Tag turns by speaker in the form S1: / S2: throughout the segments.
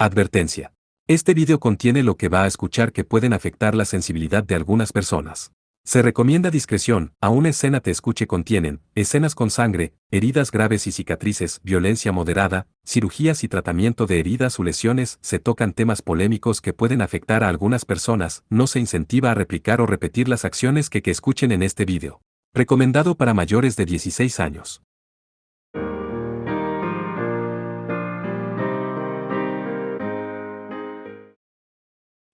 S1: Advertencia. Este video contiene lo que va a escuchar que pueden afectar la sensibilidad de algunas personas. Se recomienda discreción, aún escena te escuche contienen, escenas con sangre, heridas graves y cicatrices, violencia moderada, cirugías y tratamiento de heridas o lesiones, se tocan temas polémicos que pueden afectar a algunas personas, no se incentiva a replicar o repetir las acciones que escuchen en este video. Recomendado para mayores de 16 años.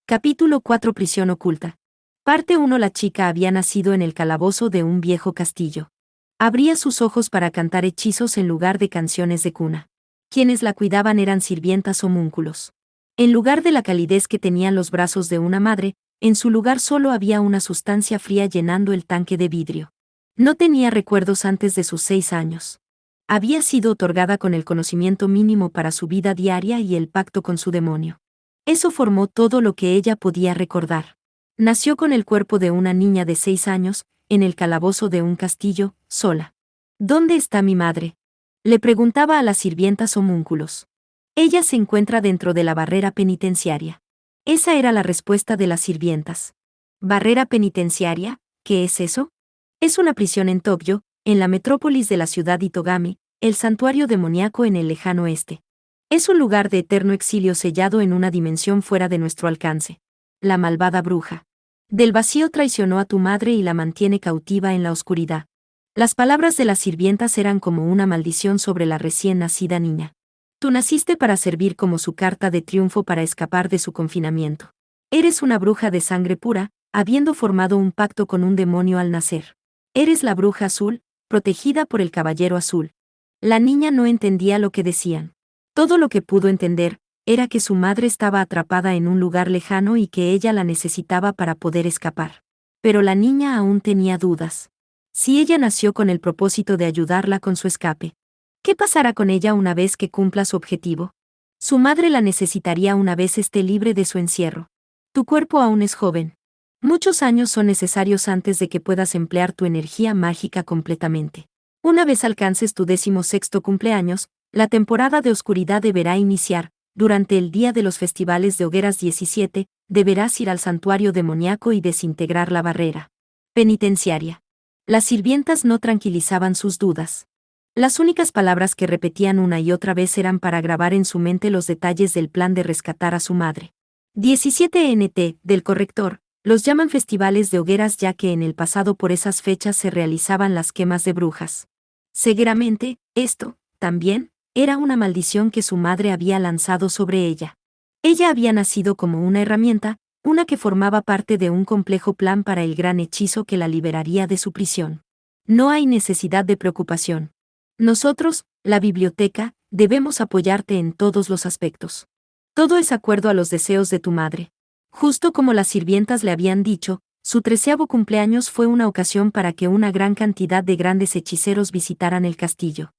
S2: Capítulo 4 Prisión oculta. Parte 1 La chica había nacido en el calabozo de un viejo castillo. Abría sus ojos para cantar hechizos en lugar de canciones de cuna. Quienes la cuidaban eran sirvientas homúnculos. En lugar de la calidez que tenían los brazos de una madre, en su lugar solo había una sustancia fría llenando el tanque de vidrio. No tenía recuerdos antes de sus 6 años. Había sido otorgada con el conocimiento mínimo para su vida diaria y el pacto con su demonio. Eso formó todo lo que ella podía recordar. Nació con el cuerpo de una niña de 6 años, en el calabozo de un castillo, sola. ¿Dónde está mi madre?, le preguntaba a las sirvientas homúnculos. Ella se encuentra dentro de la barrera penitenciaria. Esa era la respuesta de las sirvientas. ¿Barrera penitenciaria? ¿Qué es eso? Es una prisión en Tokio, en la metrópolis de la ciudad Itogami, el santuario demoníaco en el lejano oeste. Es un lugar de eterno exilio sellado en una dimensión fuera de nuestro alcance. La malvada bruja del vacío traicionó a tu madre y la mantiene cautiva en la oscuridad. Las palabras de las sirvientas eran como una maldición sobre la recién nacida niña. Tú naciste para servir como su carta de triunfo para escapar de su confinamiento. Eres una bruja de sangre pura, habiendo formado un pacto con un demonio al nacer. Eres la bruja azul, protegida por el caballero azul. La niña no entendía lo que decían. Todo lo que pudo entender era que su madre estaba atrapada en un lugar lejano y que ella la necesitaba para poder escapar. Pero la niña aún tenía dudas. Si ella nació con el propósito de ayudarla con su escape, ¿qué pasará con ella una vez que cumpla su objetivo? Su madre la necesitaría una vez esté libre de su encierro. Tu cuerpo aún es joven. Muchos años son necesarios antes de que puedas emplear tu energía mágica completamente. Una vez alcances tu 16º cumpleaños, la temporada de oscuridad deberá iniciar. Durante el día de los festivales de hogueras 17, deberás ir al santuario demoníaco y desintegrar la barrera penitenciaria. Las sirvientas no tranquilizaban sus dudas. Las únicas palabras que repetían una y otra vez eran para grabar en su mente los detalles del plan de rescatar a su madre. 17 NT, del corrector, los llaman festivales de hogueras ya que en el pasado por esas fechas se realizaban las quemas de brujas. Seguramente, esto, también, era una maldición que su madre había lanzado sobre ella. Ella había nacido como una herramienta, una que formaba parte de un complejo plan para el gran hechizo que la liberaría de su prisión. No hay necesidad de preocupación. Nosotros, la biblioteca, debemos apoyarte en todos los aspectos. Todo es acuerdo a los deseos de tu madre. Justo como las sirvientas le habían dicho, su 13º cumpleaños fue una ocasión para que una gran cantidad de grandes hechiceros visitaran el castillo.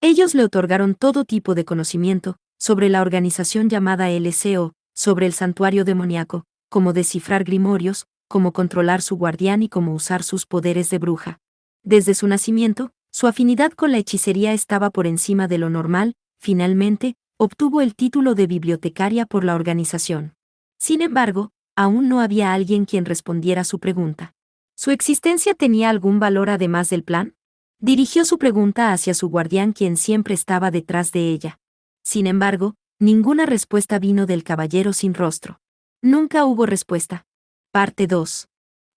S2: Ellos le otorgaron todo tipo de conocimiento, sobre la organización llamada LCO, sobre el santuario demoníaco, cómo descifrar grimorios, cómo controlar su guardián y cómo usar sus poderes de bruja. Desde su nacimiento, su afinidad con la hechicería estaba por encima de lo normal. Finalmente, obtuvo el título de bibliotecaria por la organización. Sin embargo, aún no había alguien quien respondiera a su pregunta. ¿Su existencia tenía algún valor además del plan? Dirigió su pregunta hacia su guardián quien siempre estaba detrás de ella. Sin embargo, ninguna respuesta vino del caballero sin rostro. Nunca hubo respuesta. Parte 2.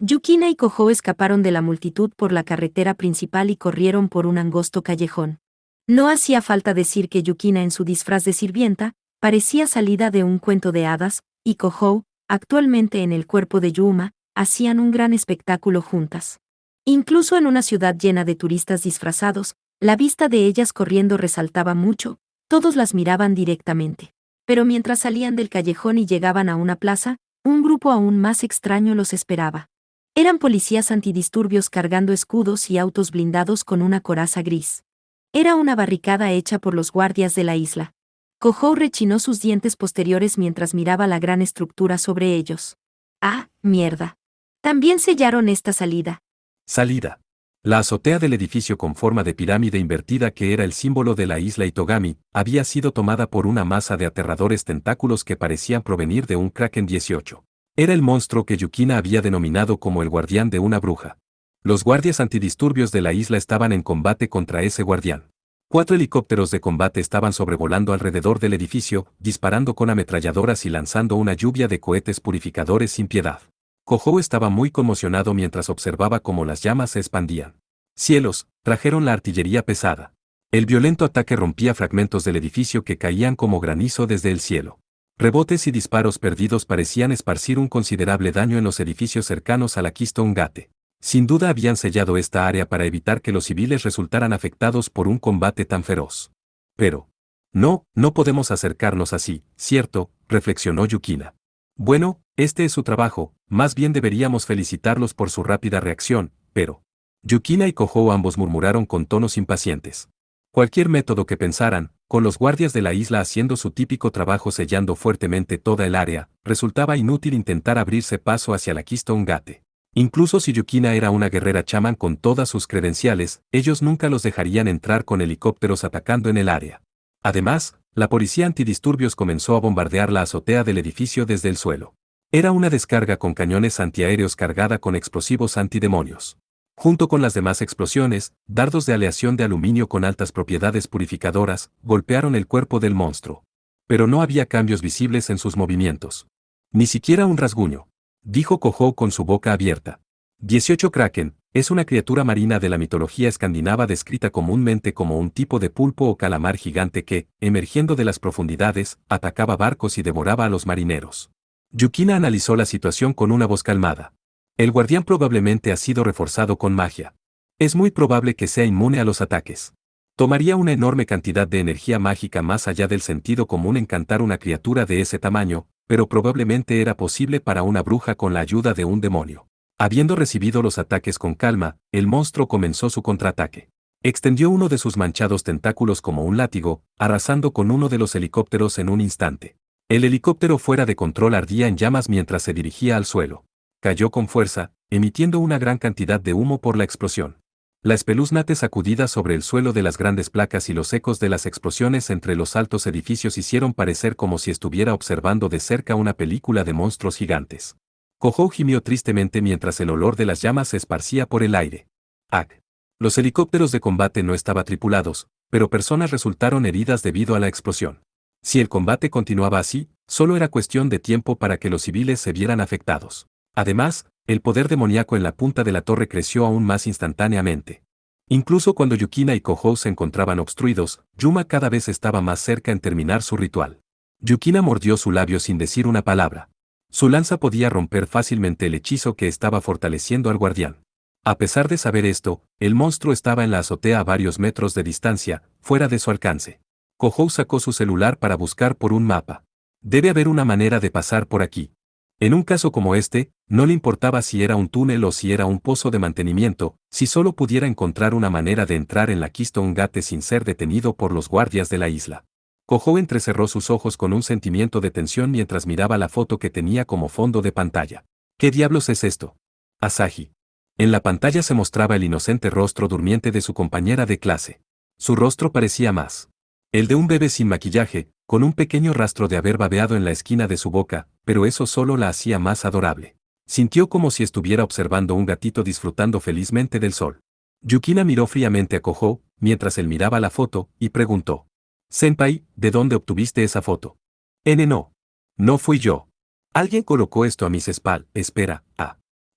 S2: Yukina y Kohou escaparon de la multitud por la carretera principal y corrieron por un angosto callejón. No hacía falta decir que Yukina en su disfraz de sirvienta, parecía salida de un cuento de hadas, y Kohou, actualmente en el cuerpo de Yuma, hacían un gran espectáculo juntas. Incluso en una ciudad llena de turistas disfrazados, la vista de ellas corriendo resaltaba mucho, todos las miraban directamente. Pero mientras salían del callejón y llegaban a una plaza, un grupo aún más extraño los esperaba. Eran policías antidisturbios cargando escudos y autos blindados con una coraza gris. Era una barricada hecha por los guardias de la isla. Kohou rechinó sus dientes posteriores mientras miraba la gran estructura sobre ellos. ¡Ah, mierda! También sellaron esta salida.
S1: Salida. La azotea del edificio con forma de pirámide invertida que era el símbolo de la isla Itogami, había sido tomada por una masa de aterradores tentáculos que parecían provenir de un Kraken 18. Era el monstruo que Yukina había denominado como el guardián de una bruja. Los guardias antidisturbios de la isla estaban en combate contra ese guardián. 4 helicópteros de combate estaban sobrevolando alrededor del edificio, disparando con ametralladoras y lanzando una lluvia de cohetes purificadores sin piedad. Kohou estaba muy conmocionado mientras observaba cómo las llamas se expandían. Cielos, trajeron la artillería pesada. El violento ataque rompía fragmentos del edificio que caían como granizo desde el cielo. Rebotes y disparos perdidos parecían esparcir un considerable daño en los edificios cercanos a la Keystone Gate. Sin duda habían sellado esta área para evitar que los civiles resultaran afectados por un combate tan feroz. Pero, no podemos acercarnos así, ¿cierto?, reflexionó Yukina. Bueno, este es su trabajo, más bien deberíamos felicitarlos por su rápida reacción, pero... Yukina y Kohou ambos murmuraron con tonos impacientes. Cualquier método que pensaran, con los guardias de la isla haciendo su típico trabajo sellando fuertemente toda el área, resultaba inútil intentar abrirse paso hacia la Keystone Gate. Incluso si Yukina era una guerrera chamán con todas sus credenciales, ellos nunca los dejarían entrar con helicópteros atacando en el área. Además, la policía antidisturbios comenzó a bombardear la azotea del edificio desde el suelo. Era una descarga con cañones antiaéreos cargada con explosivos antidemonios. Junto con las demás explosiones, dardos de aleación de aluminio con altas propiedades purificadoras, golpearon el cuerpo del monstruo. Pero no había cambios visibles en sus movimientos. Ni siquiera un rasguño. Dijo Kohou con su boca abierta. 18 Kraken, es una criatura marina de la mitología escandinava descrita comúnmente como un tipo de pulpo o calamar gigante que, emergiendo de las profundidades, atacaba barcos y devoraba a los marineros. Yukina analizó la situación con una voz calmada. El guardián probablemente ha sido reforzado con magia. Es muy probable que sea inmune a los ataques. Tomaría una enorme cantidad de energía mágica más allá del sentido común encantar una criatura de ese tamaño, pero probablemente era posible para una bruja con la ayuda de un demonio. Habiendo recibido los ataques con calma, el monstruo comenzó su contraataque. Extendió uno de sus manchados tentáculos como un látigo, arrasando con uno de los helicópteros en un instante. El helicóptero fuera de control ardía en llamas mientras se dirigía al suelo. Cayó con fuerza, emitiendo una gran cantidad de humo por la explosión. La espeluznante sacudida sobre el suelo de las grandes placas y los ecos de las explosiones entre los altos edificios hicieron parecer como si estuviera observando de cerca una película de monstruos gigantes. Kohou gimió tristemente mientras el olor de las llamas se esparcía por el aire. ¡Ag! Los helicópteros de combate no estaban tripulados, pero personas resultaron heridas debido a la explosión. Si el combate continuaba así, solo era cuestión de tiempo para que los civiles se vieran afectados. Además, el poder demoníaco en la punta de la torre creció aún más instantáneamente. Incluso cuando Yukina y Kohou se encontraban obstruidos, Yuma cada vez estaba más cerca en terminar su ritual. Yukina mordió su labio sin decir una palabra. Su lanza podía romper fácilmente el hechizo que estaba fortaleciendo al guardián. A pesar de saber esto, el monstruo estaba en la azotea a varios metros de distancia, fuera de su alcance. Kohou sacó su celular para buscar por un mapa. Debe haber una manera de pasar por aquí. En un caso como este, no le importaba si era un túnel o si era un pozo de mantenimiento, si solo pudiera encontrar una manera de entrar en la Keystone Gate sin ser detenido por los guardias de la isla. Kohou entrecerró sus ojos con un sentimiento de tensión mientras miraba la foto que tenía como fondo de pantalla. ¿Qué diablos es esto? Asahi. En la pantalla se mostraba el inocente rostro durmiente de su compañera de clase. Su rostro parecía más el de un bebé sin maquillaje, con un pequeño rastro de haber babeado en la esquina de su boca, pero eso solo la hacía más adorable. Sintió como si estuviera observando un gatito disfrutando felizmente del sol. Yukina miró fríamente a Kohou, mientras él miraba la foto, y preguntó. Senpai, ¿de dónde obtuviste esa foto? No. No fui yo. Alguien colocó esto a mis espaldas. Espera,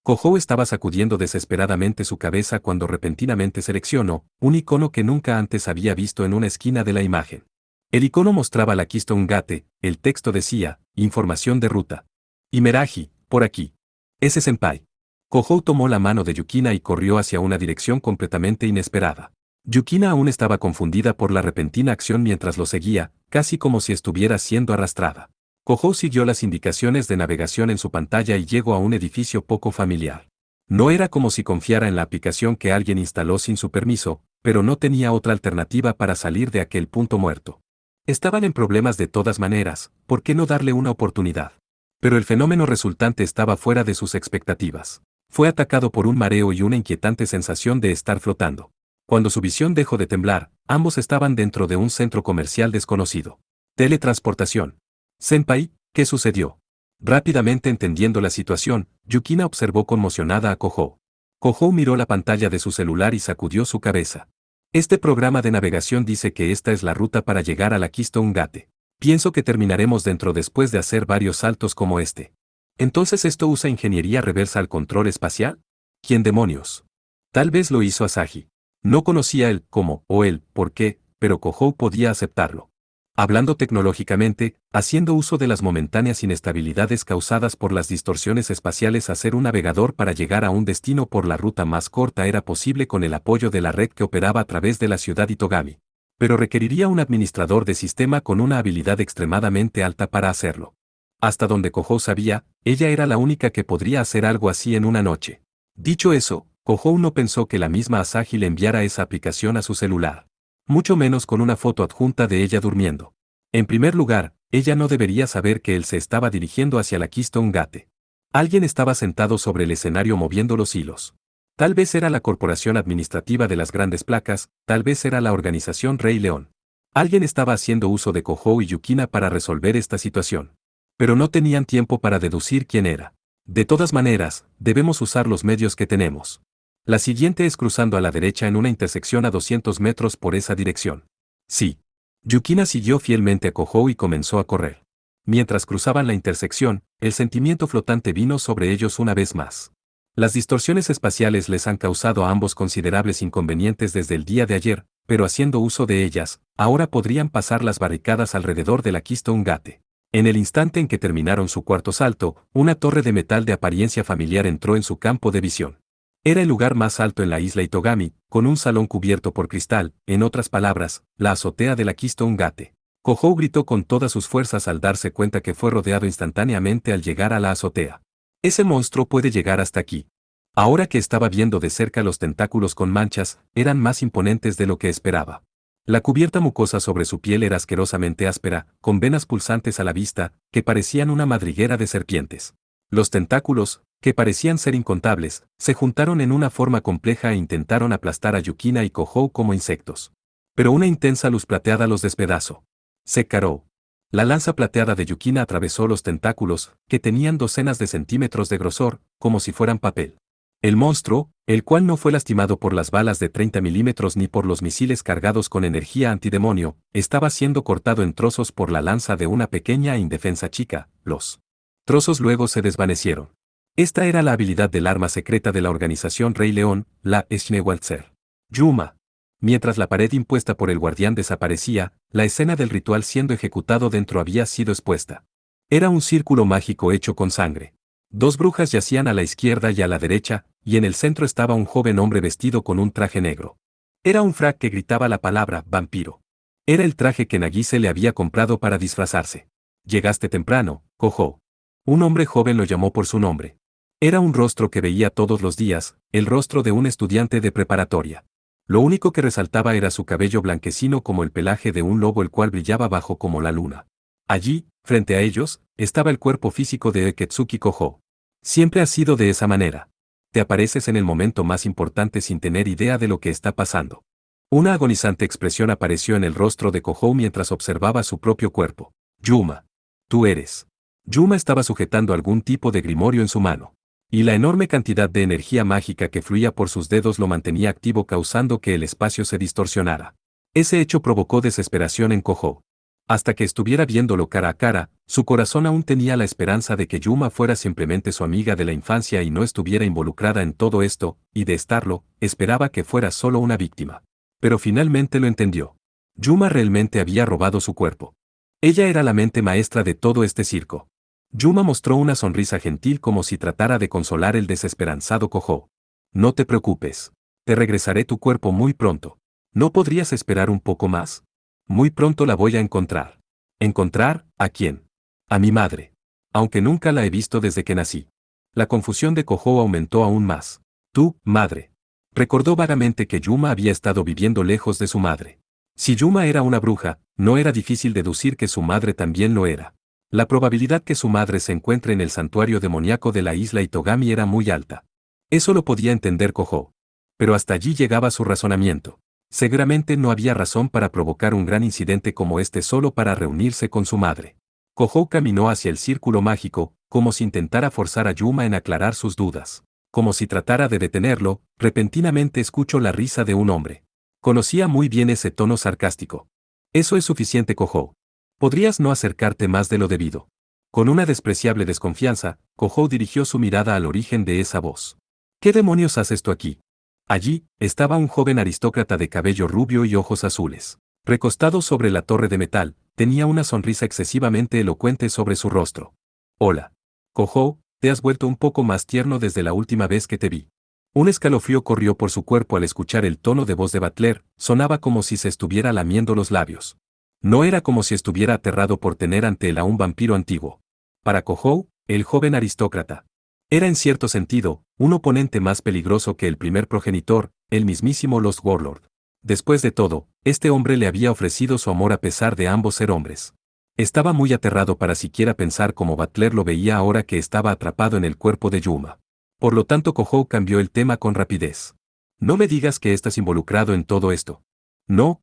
S1: Kohou estaba sacudiendo desesperadamente su cabeza cuando repentinamente seleccionó un icono que nunca antes había visto en una esquina de la imagen. El icono mostraba la Keystone Gate, el texto decía, información de ruta. Imeraji, por aquí. Ese senpai. Kohou tomó la mano de Yukina y corrió hacia una dirección completamente inesperada. Yukina aún estaba confundida por la repentina acción mientras lo seguía, casi como si estuviera siendo arrastrada. Kohou siguió las indicaciones de navegación en su pantalla y llegó a un edificio poco familiar. No era como si confiara en la aplicación que alguien instaló sin su permiso, pero no tenía otra alternativa para salir de aquel punto muerto. Estaban en problemas de todas maneras, ¿por qué no darle una oportunidad? Pero el fenómeno resultante estaba fuera de sus expectativas. Fue atacado por un mareo y una inquietante sensación de estar flotando. Cuando su visión dejó de temblar, ambos estaban dentro de un centro comercial desconocido. Teletransportación. Senpai, ¿qué sucedió? Rápidamente entendiendo la situación, Yukina observó conmocionada a Kohou. Kohou miró la pantalla de su celular y sacudió su cabeza. Este programa de navegación dice que esta es la ruta para llegar a la Keystone Gate. Pienso que terminaremos dentro después de hacer varios saltos como este. ¿Entonces esto usa ingeniería reversa al control espacial? ¿Quién demonios? Tal vez lo hizo Asahi. No conocía el cómo o el por qué, pero Kohou podía aceptarlo. Hablando tecnológicamente, haciendo uso de las momentáneas inestabilidades causadas por las distorsiones espaciales, hacer un navegador para llegar a un destino por la ruta más corta era posible con el apoyo de la red que operaba a través de la ciudad Itogami. Pero requeriría un administrador de sistema con una habilidad extremadamente alta para hacerlo. Hasta donde Kohou sabía, ella era la única que podría hacer algo así en una noche. Dicho eso, Kohou no pensó que la misma Asahi le enviara esa aplicación a su celular. Mucho menos con una foto adjunta de ella durmiendo. En primer lugar, ella no debería saber que él se estaba dirigiendo hacia la Keystone Gate. Alguien estaba sentado sobre el escenario moviendo los hilos. Tal vez era la corporación administrativa de las grandes placas, tal vez era la organización Rey León. Alguien estaba haciendo uso de Kohou y Yukina para resolver esta situación. Pero no tenían tiempo para deducir quién era. De todas maneras, debemos usar los medios que tenemos. La siguiente es cruzando a la derecha en una intersección a 200 metros por esa dirección. Sí. Yukina siguió fielmente a Kohou y comenzó a correr. Mientras cruzaban la intersección, el sentimiento flotante vino sobre ellos una vez más. Las distorsiones espaciales les han causado a ambos considerables inconvenientes desde el día de ayer, pero haciendo uso de ellas, ahora podrían pasar las barricadas alrededor de la Keystone Gate. En el instante en que terminaron su cuarto salto, una torre de metal de apariencia familiar entró en su campo de visión. Era el lugar más alto en la isla Itogami, con un salón cubierto por cristal, en otras palabras, la azotea de la Keystone Gate. Kohou gritó con todas sus fuerzas al darse cuenta que fue rodeado instantáneamente al llegar a la azotea. Ese monstruo puede llegar hasta aquí. Ahora que estaba viendo de cerca los tentáculos con manchas, eran más imponentes de lo que esperaba. La cubierta mucosa sobre su piel era asquerosamente áspera, con venas pulsantes a la vista, que parecían una madriguera de serpientes. Los tentáculos, que parecían ser incontables, se juntaron en una forma compleja e intentaron aplastar a Yukina y Kohou como insectos. Pero una intensa luz plateada los despedazó. Sekarou. La lanza plateada de Yukina atravesó los tentáculos, que tenían docenas de centímetros de grosor, como si fueran papel. El monstruo, el cual no fue lastimado por las balas de 30 milímetros ni por los misiles cargados con energía antidemonio, estaba siendo cortado en trozos por la lanza de una pequeña e indefensa chica. Los trozos luego se desvanecieron. Esta era la habilidad del arma secreta de la organización Rey León, la Schnewalzer. Yuma. Mientras la pared impuesta por el guardián desaparecía, la escena del ritual siendo ejecutado dentro había sido expuesta. Era un círculo mágico hecho con sangre. Dos brujas yacían a la izquierda y a la derecha, y en el centro estaba un joven hombre vestido con un traje negro. Era un frac que gritaba la palabra vampiro. Era el traje que Nagise le había comprado para disfrazarse. Llegaste temprano, Kohou. Un hombre joven lo llamó por su nombre. Era un rostro que veía todos los días, el rostro de un estudiante de preparatoria. Lo único que resaltaba era su cabello blanquecino como el pelaje de un lobo, el cual brillaba abajo como la luna. Allí, frente a ellos, estaba el cuerpo físico de Eketsuki Kohou. Siempre ha sido de esa manera. Te apareces en el momento más importante sin tener idea de lo que está pasando. Una agonizante expresión apareció en el rostro de Kohou mientras observaba su propio cuerpo. Yuma. Tú eres. Yuma estaba sujetando algún tipo de grimorio en su mano. Y la enorme cantidad de energía mágica que fluía por sus dedos lo mantenía activo, causando que el espacio se distorsionara. Ese hecho provocó desesperación en Kohou. Hasta que estuviera viéndolo cara a cara, su corazón aún tenía la esperanza de que Yuma fuera simplemente su amiga de la infancia y no estuviera involucrada en todo esto, y de estarlo, esperaba que fuera solo una víctima. Pero finalmente lo entendió. Yuma realmente había robado su cuerpo. Ella era la mente maestra de todo este circo. Yuma mostró una sonrisa gentil como si tratara de consolar el desesperanzado Kohou. No te preocupes. Te regresaré tu cuerpo muy pronto. ¿No podrías esperar un poco más? Muy pronto la voy a encontrar. ¿Encontrar? ¿A quién? A mi madre. Aunque nunca la he visto desde que nací. La confusión de Kohou aumentó aún más. Tú, madre. Recordó vagamente que Yuma había estado viviendo lejos de su madre. Si Yuma era una bruja, no era difícil deducir que su madre también lo era. La probabilidad que su madre se encuentre en el santuario demoníaco de la isla Itogami era muy alta. Eso lo podía entender Kojou. Pero hasta allí llegaba su razonamiento. Seguramente no había razón para provocar un gran incidente como este solo para reunirse con su madre. Kojou caminó hacia el círculo mágico, como si intentara forzar a Yuma en aclarar sus dudas. Como si tratara de detenerlo, repentinamente escuchó la risa de un hombre. Conocía muy bien ese tono sarcástico. Eso es suficiente, Kojou. Podrías no acercarte más de lo debido. Con una despreciable desconfianza, Kojou dirigió su mirada al origen de esa voz. ¿Qué demonios haces tú aquí? Allí, estaba un joven aristócrata de cabello rubio y ojos azules. Recostado sobre la torre de metal, tenía una sonrisa excesivamente elocuente sobre su rostro. Hola. Kojou, te has vuelto un poco más tierno desde la última vez que te vi. Un escalofrío corrió por su cuerpo al escuchar el tono de voz de Butler, sonaba como si se estuviera lamiendo los labios. No era como si estuviera aterrado por tener ante él a un vampiro antiguo. Para Kojou, el joven aristócrata era en cierto sentido, un oponente más peligroso que el primer progenitor, el mismísimo Lost Warlord. Después de todo, este hombre le había ofrecido su amor a pesar de ambos ser hombres. Estaba muy aterrado para siquiera pensar cómo Butler lo veía ahora que estaba atrapado en el cuerpo de Yuma. Por lo tanto Kojou cambió el tema con rapidez. No me digas que estás involucrado en todo esto. No,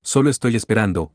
S1: solo estoy esperando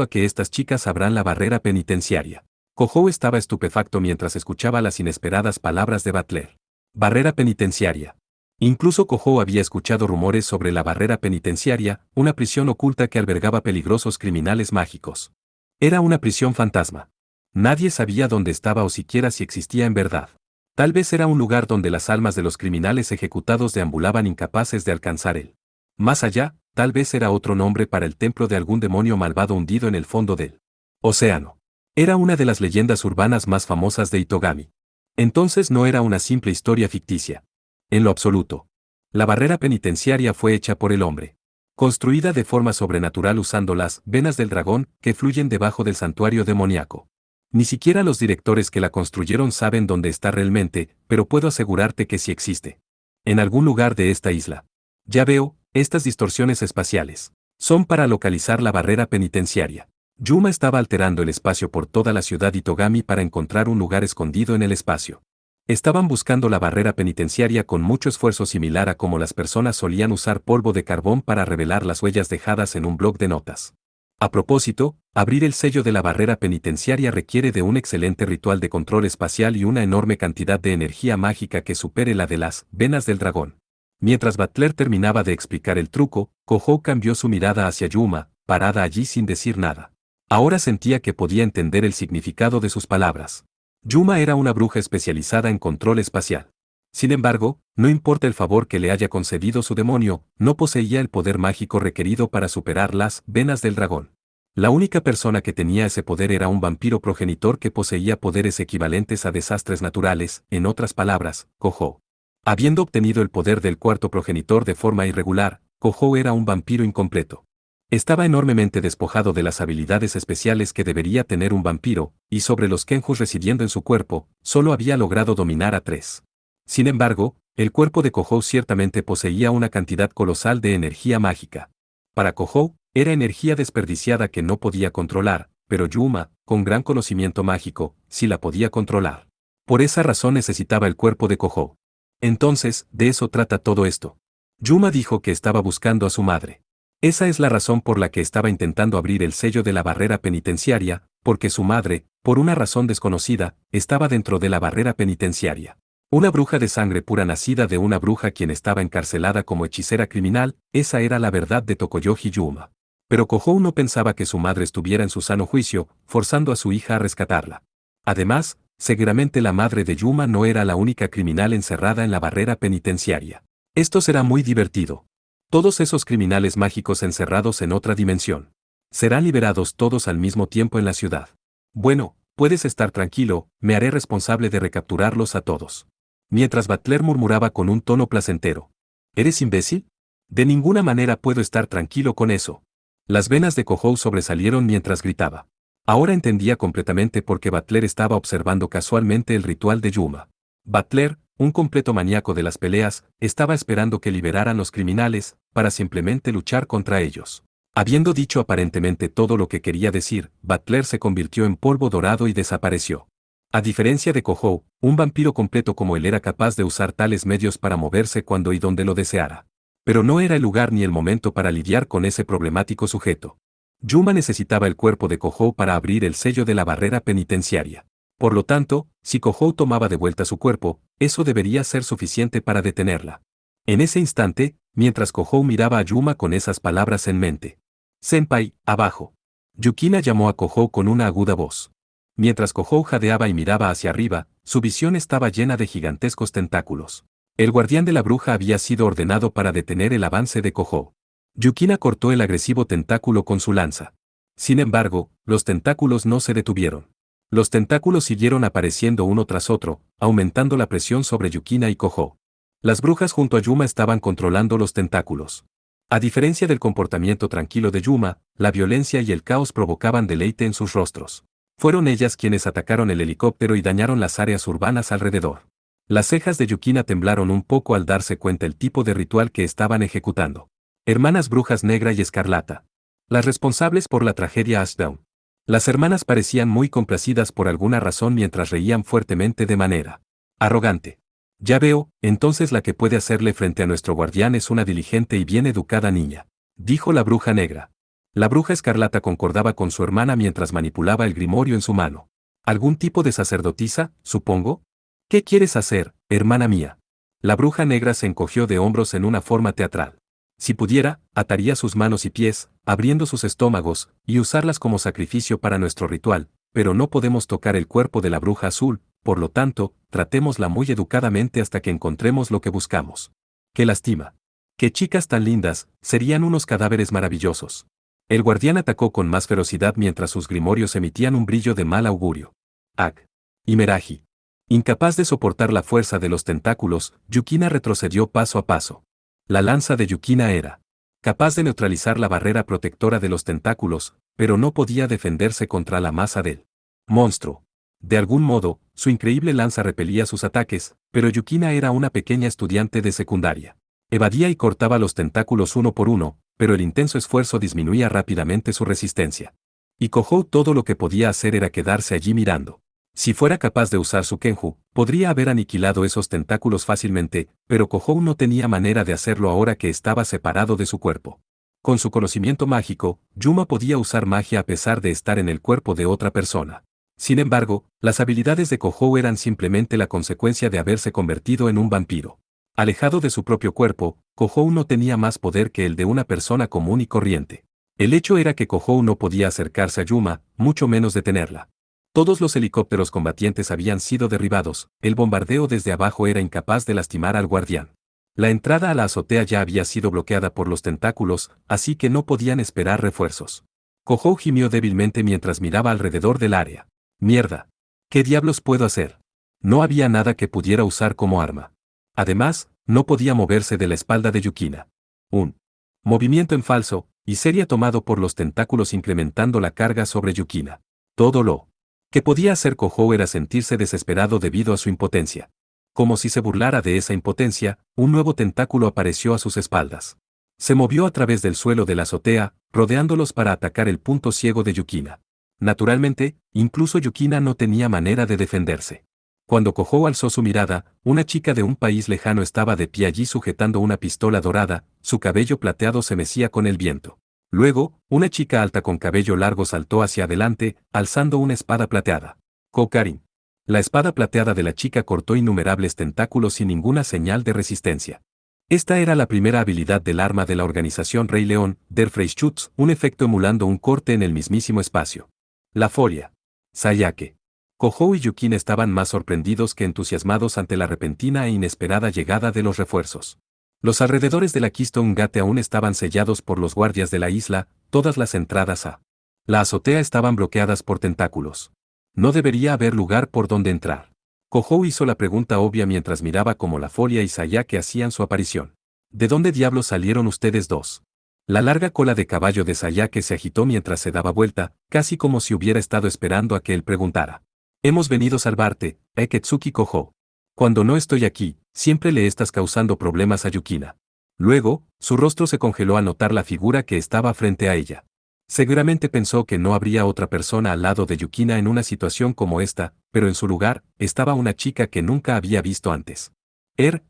S1: a que estas chicas abran la barrera penitenciaria. Kojou estaba estupefacto mientras escuchaba las inesperadas palabras de Butler. Barrera penitenciaria. Incluso Kojou había escuchado rumores sobre la barrera penitenciaria, una prisión oculta que albergaba peligrosos criminales mágicos. Era una prisión fantasma. Nadie sabía dónde estaba o siquiera si existía en verdad. Tal vez era un lugar donde las almas de los criminales ejecutados deambulaban incapaces de alcanzar él. Más allá, tal vez era otro nombre para el templo de algún demonio malvado hundido en el fondo del océano. Era una de las leyendas urbanas más famosas de Itogami. Entonces no era una simple historia ficticia. En lo absoluto. La barrera penitenciaria fue hecha por el hombre. Construida de forma sobrenatural usando las venas del dragón que fluyen debajo del santuario demoníaco. Ni siquiera los directores que la construyeron saben dónde está realmente, pero puedo asegurarte que sí existe. En algún lugar de esta isla. Ya veo, estas distorsiones espaciales. Son para localizar la barrera penitenciaria. Yuma estaba alterando el espacio por toda la ciudad Itogami para encontrar un lugar escondido en el espacio. Estaban buscando la barrera penitenciaria con mucho esfuerzo similar a como las personas solían usar polvo de carbón para revelar las huellas dejadas en un bloc de notas. A propósito, abrir el sello de la barrera penitenciaria requiere de un excelente ritual de control espacial y una enorme cantidad de energía mágica que supere la de las venas del dragón. Mientras Butler terminaba de explicar el truco, Kojou cambió su mirada hacia Yuma, parada allí sin decir nada. Ahora sentía que podía entender el significado de sus palabras. Yuma era una bruja especializada en control espacial. Sin embargo, no importa el favor que le haya concedido su demonio, no poseía el poder mágico requerido para superar las venas del dragón. La única persona que tenía ese poder era un vampiro progenitor que poseía poderes equivalentes a desastres naturales, en otras palabras, Kojou. Habiendo obtenido el poder del cuarto progenitor de forma irregular, Kojou era un vampiro incompleto. Estaba enormemente despojado de las habilidades especiales que debería tener un vampiro, y sobre los Kenjus residiendo en su cuerpo, solo había logrado dominar a 3. Sin embargo, el cuerpo de Kojou ciertamente poseía una cantidad colosal de energía mágica. Para Kojou, era energía desperdiciada que no podía controlar, pero Yuma, con gran conocimiento mágico, sí la podía controlar. Por esa razón necesitaba el cuerpo de Kojou. Entonces, de eso trata todo esto. Yuma dijo que estaba buscando a su madre. Esa es la razón por la que estaba intentando abrir el sello de la barrera penitenciaria, porque su madre, por una razón desconocida, estaba dentro de la barrera penitenciaria. Una bruja de sangre pura nacida de una bruja quien estaba encarcelada como hechicera criminal, esa era la verdad de Tokoyoshi Yuma. Pero Kojou no pensaba que su madre estuviera en su sano juicio, forzando a su hija a rescatarla. Además, seguramente la madre de Yuma no era la única criminal encerrada en la barrera penitenciaria. Esto será muy divertido. Todos esos criminales mágicos encerrados en otra dimensión. Serán liberados todos al mismo tiempo en la ciudad. Bueno, puedes estar tranquilo, me haré responsable de recapturarlos a todos. Mientras Butler murmuraba con un tono placentero. ¿Eres imbécil? De ninguna manera puedo estar tranquilo con eso. Las venas de Kojou sobresalieron mientras gritaba. Ahora entendía completamente por qué Butler estaba observando casualmente el ritual de Yuma. Butler, un completo maníaco de las peleas, estaba esperando que liberaran los criminales, para simplemente luchar contra ellos. Habiendo dicho aparentemente todo lo que quería decir, Butler se convirtió en polvo dorado y desapareció. A diferencia de Kohou, un vampiro completo como él era capaz de usar tales medios para moverse cuando y donde lo deseara. Pero no era el lugar ni el momento para lidiar con ese problemático sujeto. Yuma necesitaba el cuerpo de Kohou para abrir el sello de la barrera penitenciaria. Por lo tanto, si Kohou tomaba de vuelta su cuerpo, eso debería ser suficiente para detenerla. En ese instante, mientras Kohou miraba a Yuma con esas palabras en mente. «Senpai, abajo». Yukina llamó a Kohou con una aguda voz. Mientras Kohou jadeaba y miraba hacia arriba, su visión estaba llena de gigantescos tentáculos. El guardián de la bruja había sido ordenado para detener el avance de Kohou. Yukina cortó el agresivo tentáculo con su lanza. Sin embargo, los tentáculos no se detuvieron. Los tentáculos siguieron apareciendo uno tras otro, aumentando la presión sobre Yukina y Kohou. Las brujas junto a Yuma estaban controlando los tentáculos. A diferencia del comportamiento tranquilo de Yuma, la violencia y el caos provocaban deleite en sus rostros. Fueron ellas quienes atacaron el helicóptero y dañaron las áreas urbanas alrededor. Las cejas de Yukina temblaron un poco al darse cuenta el tipo de ritual que estaban ejecutando. Hermanas brujas negra y escarlata. Las responsables por la tragedia Ashdown. Las hermanas parecían muy complacidas por alguna razón mientras reían fuertemente de manera arrogante. Ya veo, entonces la que puede hacerle frente a nuestro guardián es una diligente y bien educada niña, dijo la bruja negra. La bruja escarlata concordaba con su hermana mientras manipulaba el grimorio en su mano. ¿Algún tipo de sacerdotisa, supongo? ¿Qué quieres hacer, hermana mía? La bruja negra se encogió de hombros en una forma teatral. Si pudiera, ataría sus manos y pies, abriendo sus estómagos, y usarlas como sacrificio para nuestro ritual, pero no podemos tocar el cuerpo de la bruja azul, por lo tanto, tratémosla muy educadamente hasta que encontremos lo que buscamos. ¡Qué lástima! ¡Qué chicas tan lindas! Serían unos cadáveres maravillosos. El guardián atacó con más ferocidad mientras sus grimorios emitían un brillo de mal augurio. ¡Ag! Imeraji. Incapaz de soportar la fuerza de los tentáculos, Yukina retrocedió paso a paso. La lanza de Yukina era capaz de neutralizar la barrera protectora de los tentáculos, pero no podía defenderse contra la masa del monstruo. De algún modo, su increíble lanza repelía sus ataques, pero Yukina era una pequeña estudiante de secundaria. Evadía y cortaba los tentáculos uno por uno, pero el intenso esfuerzo disminuía rápidamente su resistencia. Y Kohou todo lo que podía hacer era quedarse allí mirando. Si fuera capaz de usar su Kenju, podría haber aniquilado esos tentáculos fácilmente, pero Kohou no tenía manera de hacerlo ahora que estaba separado de su cuerpo. Con su conocimiento mágico, Yuma podía usar magia a pesar de estar en el cuerpo de otra persona. Sin embargo, las habilidades de Kohou eran simplemente la consecuencia de haberse convertido en un vampiro. Alejado de su propio cuerpo, Kohou no tenía más poder que el de una persona común y corriente. El hecho era que Kohou no podía acercarse a Yuma, mucho menos detenerla. Todos los helicópteros combatientes habían sido derribados, el bombardeo desde abajo era incapaz de lastimar al guardián. La entrada a la azotea ya había sido bloqueada por los tentáculos, así que no podían esperar refuerzos. Kohou gimió débilmente mientras miraba alrededor del área. «Mierda. ¿Qué diablos puedo hacer?» No había nada que pudiera usar como arma. Además, no podía moverse de la espalda de Yukina. Un movimiento en falso, y sería tomado por los tentáculos incrementando la carga sobre Yukina. Todo lo que podía hacer Kohou era sentirse desesperado debido a su impotencia. Como si se burlara de esa impotencia, un nuevo tentáculo apareció a sus espaldas. Se movió a través del suelo de la azotea, rodeándolos para atacar el punto ciego de Yukina. Naturalmente, incluso Yukina no tenía manera de defenderse. Cuando Kohou alzó su mirada, una chica de un país lejano estaba de pie allí sujetando una pistola dorada, su cabello plateado se mecía con el viento. Luego, una chica alta con cabello largo saltó hacia adelante, alzando una espada plateada. Kokarin. La espada plateada de la chica cortó innumerables tentáculos sin ninguna señal de resistencia. Esta era la primera habilidad del arma de la organización Rey León, Der Freischutz, un efecto emulando un corte en el mismísimo espacio. La Furia. Sayake. Kohou y Yukina estaban más sorprendidos que entusiasmados ante la repentina e inesperada llegada de los refuerzos. Los alrededores de la Keystone Gate aún estaban sellados por los guardias de la isla, todas las entradas a la azotea estaban bloqueadas por tentáculos. No debería haber lugar por donde entrar. Kohou hizo la pregunta obvia mientras miraba cómo la Furia y Sayake hacían su aparición. ¿De dónde diablos salieron ustedes dos? La larga cola de caballo de Sayake se agitó mientras se daba vuelta, casi como si hubiera estado esperando a que él preguntara. Hemos venido a salvarte, Eketsuki Kohou. Cuando no estoy aquí, siempre le estás causando problemas a Yukina. Luego, su rostro se congeló al notar la figura que estaba frente a ella. Seguramente pensó que no habría otra persona al lado de Yukina en una situación como esta, pero en su lugar, estaba una chica que nunca había visto antes.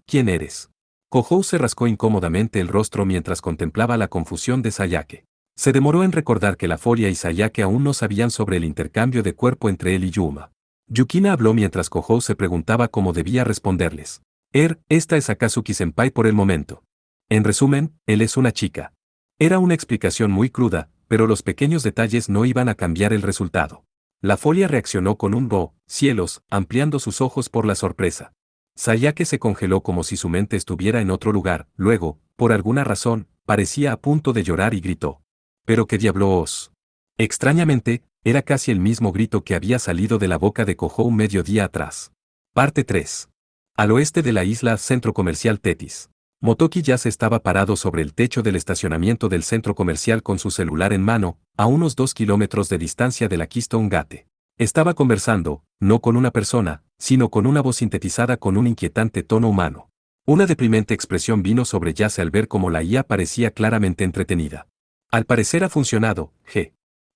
S1: ¿Quién eres? Kohou se rascó incómodamente el rostro mientras contemplaba la confusión de Sayake. Se demoró en recordar que la Foria y Sayake aún no sabían sobre el intercambio de cuerpo entre él y Yuma. Yukina habló mientras Kohou se preguntaba cómo debía responderles. Esta es Akatsuki-senpai por el momento. En resumen, él es una chica. Era una explicación muy cruda, pero los pequeños detalles no iban a cambiar el resultado. La Folia reaccionó con un cielos, ampliando sus ojos por la sorpresa. Sayake se congeló como si su mente estuviera en otro lugar, luego, por alguna razón, parecía a punto de llorar y gritó. ¿Pero qué diablos? Extrañamente, era casi el mismo grito que había salido de la boca de Kohou medio día atrás. Parte 3. Al oeste de la isla Centro Comercial Tetis. Motoki Yase estaba parado sobre el techo del estacionamiento del centro comercial con su celular en mano, a unos 2 kilómetros de distancia de la Keystone Gate. Estaba conversando, no con una persona, sino con una voz sintetizada con un inquietante tono humano. Una deprimente expresión vino sobre Yase al ver cómo la IA parecía claramente entretenida. Al parecer ha funcionado,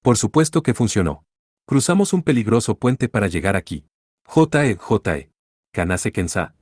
S1: Por supuesto que funcionó. Cruzamos un peligroso puente para llegar aquí. J.E. Kanase Kensa,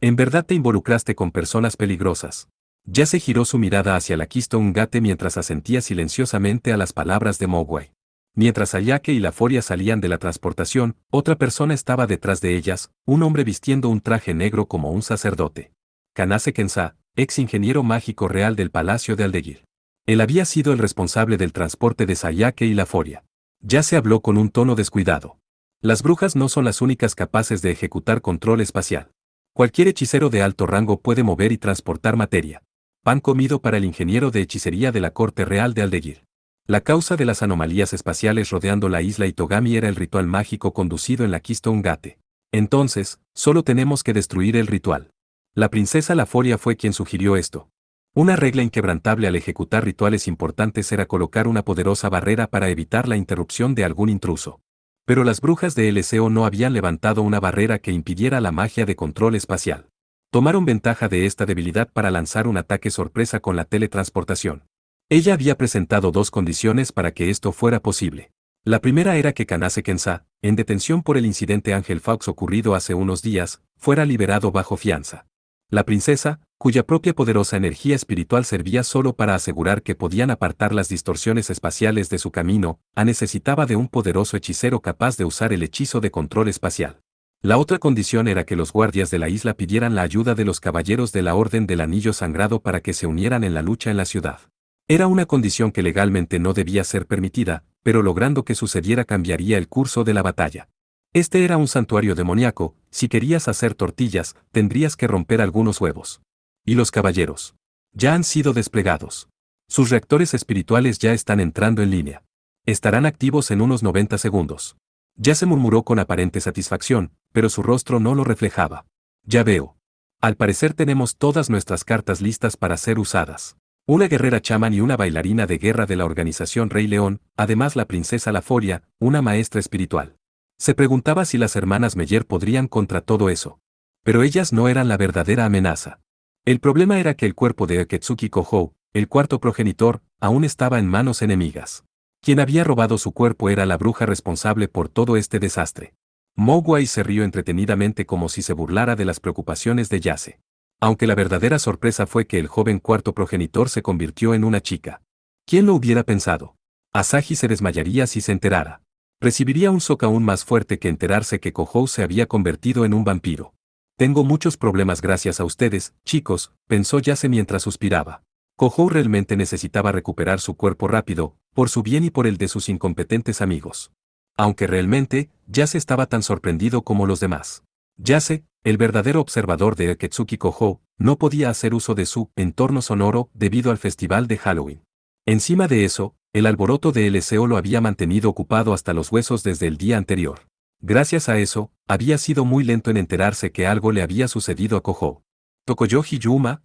S1: En verdad te involucraste con personas peligrosas. Yase giró su mirada hacia la Keystone Gate mientras asentía silenciosamente a las palabras de Mogwai. Mientras Sayake y la Foria salían de la transportación, otra persona estaba detrás de ellas, un hombre vistiendo un traje negro como un sacerdote. Kanase Kensa, ex ingeniero mágico real del Palacio de Aldeguir. Él había sido el responsable del transporte de Sayake y la Foria. Yase habló con un tono descuidado. Las brujas no son las únicas capaces de ejecutar control espacial. Cualquier hechicero de alto rango puede mover y transportar materia. Pan comido para el ingeniero de hechicería de la Corte Real de Aldeguir. La causa de las anomalías espaciales rodeando la isla Itogami era el ritual mágico conducido en la Keystone Gate. Entonces, solo tenemos que destruir el ritual. La princesa La Foria fue quien sugirió esto. Una regla inquebrantable al ejecutar rituales importantes era colocar una poderosa barrera para evitar la interrupción de algún intruso. Pero las brujas de LCO no habían levantado una barrera que impidiera la magia de control espacial. Tomaron ventaja de esta debilidad para lanzar un ataque sorpresa con la teletransportación. Ella había presentado dos condiciones para que esto fuera posible. La primera era que Kanase Kensa, en detención por el incidente Ángel Fox ocurrido hace unos días, fuera liberado bajo fianza. La princesa, cuya propia poderosa energía espiritual servía solo para asegurar que podían apartar las distorsiones espaciales de su camino, necesitaba de un poderoso hechicero capaz de usar el hechizo de control espacial. La otra condición era que los guardias de la isla pidieran la ayuda de los caballeros de la Orden del Anillo Sangrado para que se unieran en la lucha en la ciudad. Era una condición que legalmente no debía ser permitida, pero logrando que sucediera cambiaría el curso de la batalla. Este era un santuario demoníaco, si querías hacer tortillas, tendrías que romper algunos huevos. Y los caballeros. Ya han sido desplegados. Sus reactores espirituales ya están entrando en línea. Estarán activos en unos 90 segundos. Ya se murmuró con aparente satisfacción, pero su rostro no lo reflejaba. Ya veo. Al parecer tenemos todas nuestras cartas listas para ser usadas. Una guerrera chamán y una bailarina de guerra de la organización Rey León, además la princesa La Foria, una maestra espiritual. Se preguntaba si las hermanas Meyer podrían contra todo eso. Pero ellas no eran la verdadera amenaza. El problema era que el cuerpo de Akatsuki Kohou, el cuarto progenitor, aún estaba en manos enemigas. Quien había robado su cuerpo era la bruja responsable por todo este desastre. Mogwai se rió entretenidamente como si se burlara de las preocupaciones de Yase. Aunque la verdadera sorpresa fue que el joven cuarto progenitor se convirtió en una chica. ¿Quién lo hubiera pensado? Asahi se desmayaría si se enterara. Recibiría un shock aún más fuerte que enterarse que Kohou se había convertido en un vampiro. Tengo muchos problemas gracias a ustedes, chicos, pensó Yase mientras suspiraba. Kohou realmente necesitaba recuperar su cuerpo rápido, por su bien y por el de sus incompetentes amigos. Aunque realmente, Yase estaba tan sorprendido como los demás. Yase, el verdadero observador de Akatsuki Kohou, no podía hacer uso de su entorno sonoro debido al festival de Halloween. Encima de eso, el alboroto de LCO lo había mantenido ocupado hasta los huesos desde el día anterior. Gracias a eso, había sido muy lento en enterarse que algo le había sucedido a Kohou. Tokoyoshi Yuma,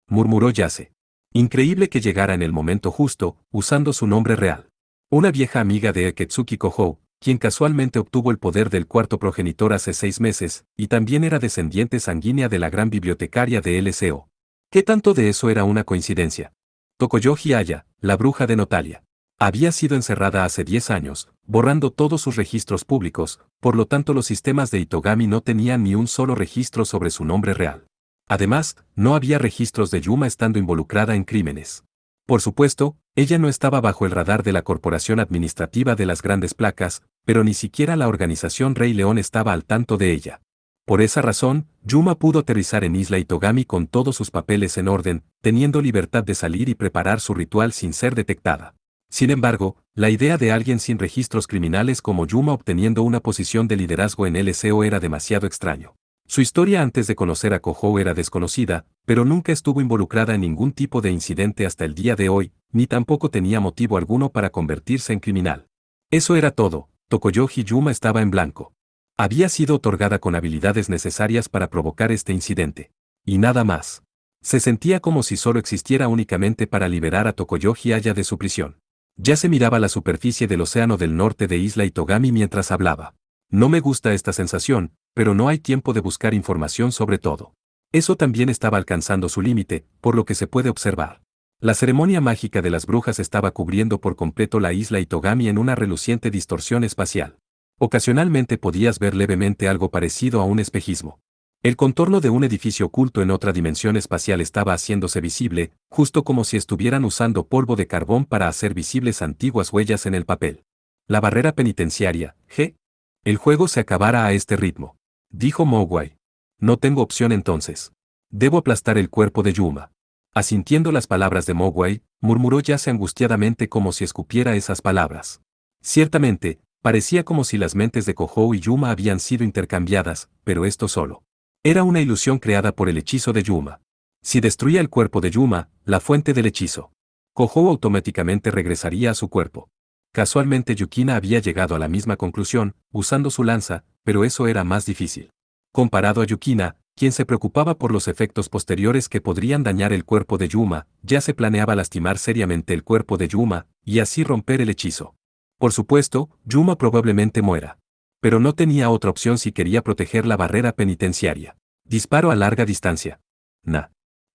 S1: murmuró Yase. Increíble que llegara en el momento justo, usando su nombre real. Una vieja amiga de Akatsuki Kohou, quien casualmente obtuvo el poder del cuarto progenitor hace 6 meses, y también era descendiente sanguínea de la gran bibliotecaria de LCO. ¿Qué tanto de eso era una coincidencia? Tokoyoshi Aya, la bruja de Notalia. Había sido encerrada hace 10 años, borrando todos sus registros públicos, por lo tanto los sistemas de Itogami no tenían ni un solo registro sobre su nombre real. Además, no había registros de Yuma estando involucrada en crímenes. Por supuesto, ella no estaba bajo el radar de la Corporación Administrativa de las Grandes Placas, pero ni siquiera la organización Rey León estaba al tanto de ella. Por esa razón, Yuma pudo aterrizar en Isla Itogami con todos sus papeles en orden, teniendo libertad de salir y preparar su ritual sin ser detectada. Sin embargo, la idea de alguien sin registros criminales como Yuma obteniendo una posición de liderazgo en LCO era demasiado extraño. Su historia antes de conocer a Kohou era desconocida, pero nunca estuvo involucrada en ningún tipo de incidente hasta el día de hoy, ni tampoco tenía motivo alguno para convertirse en criminal. Eso era todo, Tokoyoshi Yuma estaba en blanco. Había sido otorgada con habilidades necesarias para provocar este incidente. Y nada más. Se sentía como si solo existiera únicamente para liberar a Tokoyoshi Aya de su prisión. Ya se miraba la superficie del océano del norte de Isla Itogami mientras hablaba. No me gusta esta sensación, pero no hay tiempo de buscar información sobre todo. Eso también estaba alcanzando su límite, por lo que se puede observar. La ceremonia mágica de las brujas estaba cubriendo por completo la isla Itogami en una reluciente distorsión espacial. Ocasionalmente podías ver levemente algo parecido a un espejismo. El contorno de un edificio oculto en otra dimensión espacial estaba haciéndose visible, justo como si estuvieran usando polvo de carbón para hacer visibles antiguas huellas en el papel. La barrera penitenciaria, G. El juego se acabará a este ritmo, dijo Mogwai. No tengo opción entonces. Debo aplastar el cuerpo de Yuma. Asintiendo las palabras de Mogwai, murmuró Yase angustiadamente como si escupiera esas palabras. Ciertamente, parecía como si las mentes de Kohou y Yuma habían sido intercambiadas, pero esto solo era una ilusión creada por el hechizo de Yuma. Si destruía el cuerpo de Yuma, la fuente del hechizo, Kohou automáticamente regresaría a su cuerpo. Casualmente Yukina había llegado a la misma conclusión, usando su lanza, pero eso era más difícil. Comparado a Yukina, quien se preocupaba por los efectos posteriores que podrían dañar el cuerpo de Yuma, ya se planeaba lastimar seriamente el cuerpo de Yuma, y así romper el hechizo. Por supuesto, Yuma probablemente muera. Pero no tenía otra opción si quería proteger la barrera penitenciaria. Disparo a larga distancia. Nah.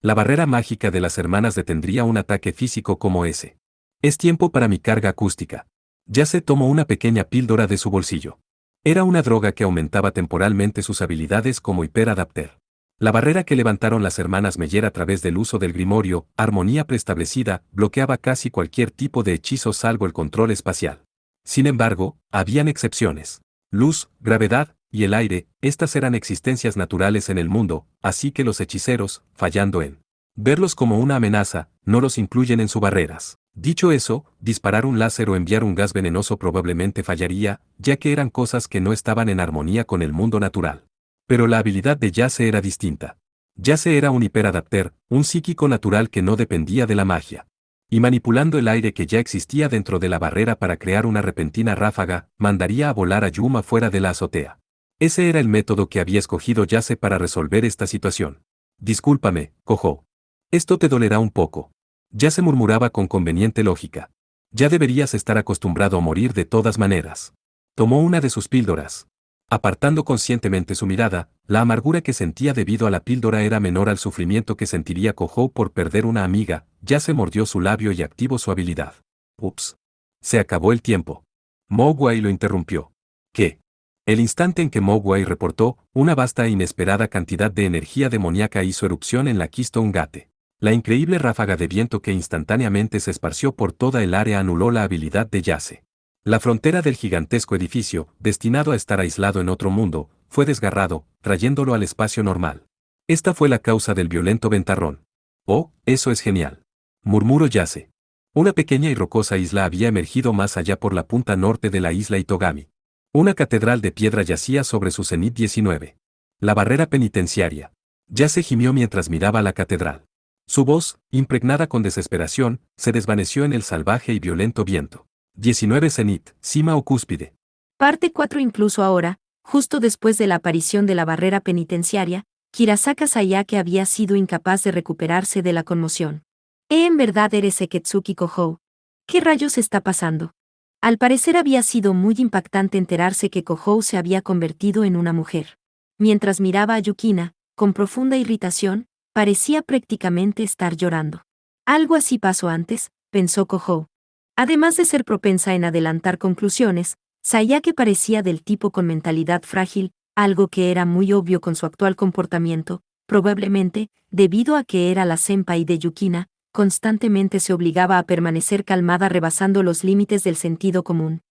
S1: La barrera mágica de las hermanas detendría un ataque físico como ese. Es tiempo para mi carga acústica. Yase tomó una pequeña píldora de su bolsillo. Era una droga que aumentaba temporalmente sus habilidades como hiperadapter. La barrera que levantaron las hermanas Meyer a través del uso del grimorio, armonía preestablecida, bloqueaba casi cualquier tipo de hechizo salvo el control espacial. Sin embargo, habían excepciones. Luz, gravedad, y el aire, estas eran existencias naturales en el mundo, así que los hechiceros, fallando en verlos como una amenaza, no los incluyen en sus barreras. Dicho eso, disparar un láser o enviar un gas venenoso probablemente fallaría, ya que eran cosas que no estaban en armonía con el mundo natural. Pero la habilidad de Yase era distinta. Yase era un hiperadapter, un psíquico natural que no dependía de la magia. Y manipulando el aire que ya existía dentro de la barrera para crear una repentina ráfaga, mandaría a volar a Yuma fuera de la azotea. Ese era el método que había escogido Yase para resolver esta situación. Discúlpame, Kohou. Esto te dolerá un poco. Yase murmuraba con conveniente lógica. Ya deberías estar acostumbrado a morir de todas maneras. Tomó una de sus píldoras. Apartando conscientemente su mirada, la amargura que sentía debido a la píldora era menor al sufrimiento que sentiría Kohou por perder una amiga. Yase mordió su labio y activó su habilidad. Ups. Se acabó el tiempo. Mogwai lo interrumpió. ¿Qué? El instante en que Mogwai reportó, una vasta e inesperada cantidad de energía demoníaca hizo erupción en la Keystone Gate. La increíble ráfaga de viento que instantáneamente se esparció por toda el área anuló la habilidad de Yase. La frontera del gigantesco edificio, destinado a estar aislado en otro mundo, fue desgarrado, trayéndolo al espacio normal. Esta fue la causa del violento ventarrón. Oh, eso es genial. Murmuró Yase. Una pequeña y rocosa isla había emergido más allá por la punta norte de la isla Itogami. Una catedral de piedra yacía sobre su cenit 19. La barrera penitenciaria. Yase gimió mientras miraba la catedral. Su voz, impregnada con desesperación, se desvaneció en el salvaje y violento viento. 19 cenit, cima o cúspide.
S2: Parte 4. Incluso ahora, justo después de la aparición de la barrera penitenciaria, Hirasaka Sayake había sido incapaz de recuperarse de la conmoción. En verdad eres Seketsuki Kohou. ¿Qué rayos está pasando? Al parecer había sido muy impactante enterarse que Kohou se había convertido en una mujer. Mientras miraba a Yukina, con profunda irritación, parecía prácticamente estar llorando. Algo así pasó antes, pensó Kohou. Además de ser propensa en adelantar conclusiones, Sayake parecía del tipo con mentalidad frágil, algo que era muy obvio con su actual comportamiento, probablemente, debido a que era la senpai de Yukina, constantemente se obligaba a permanecer calmada rebasando los límites del sentido común.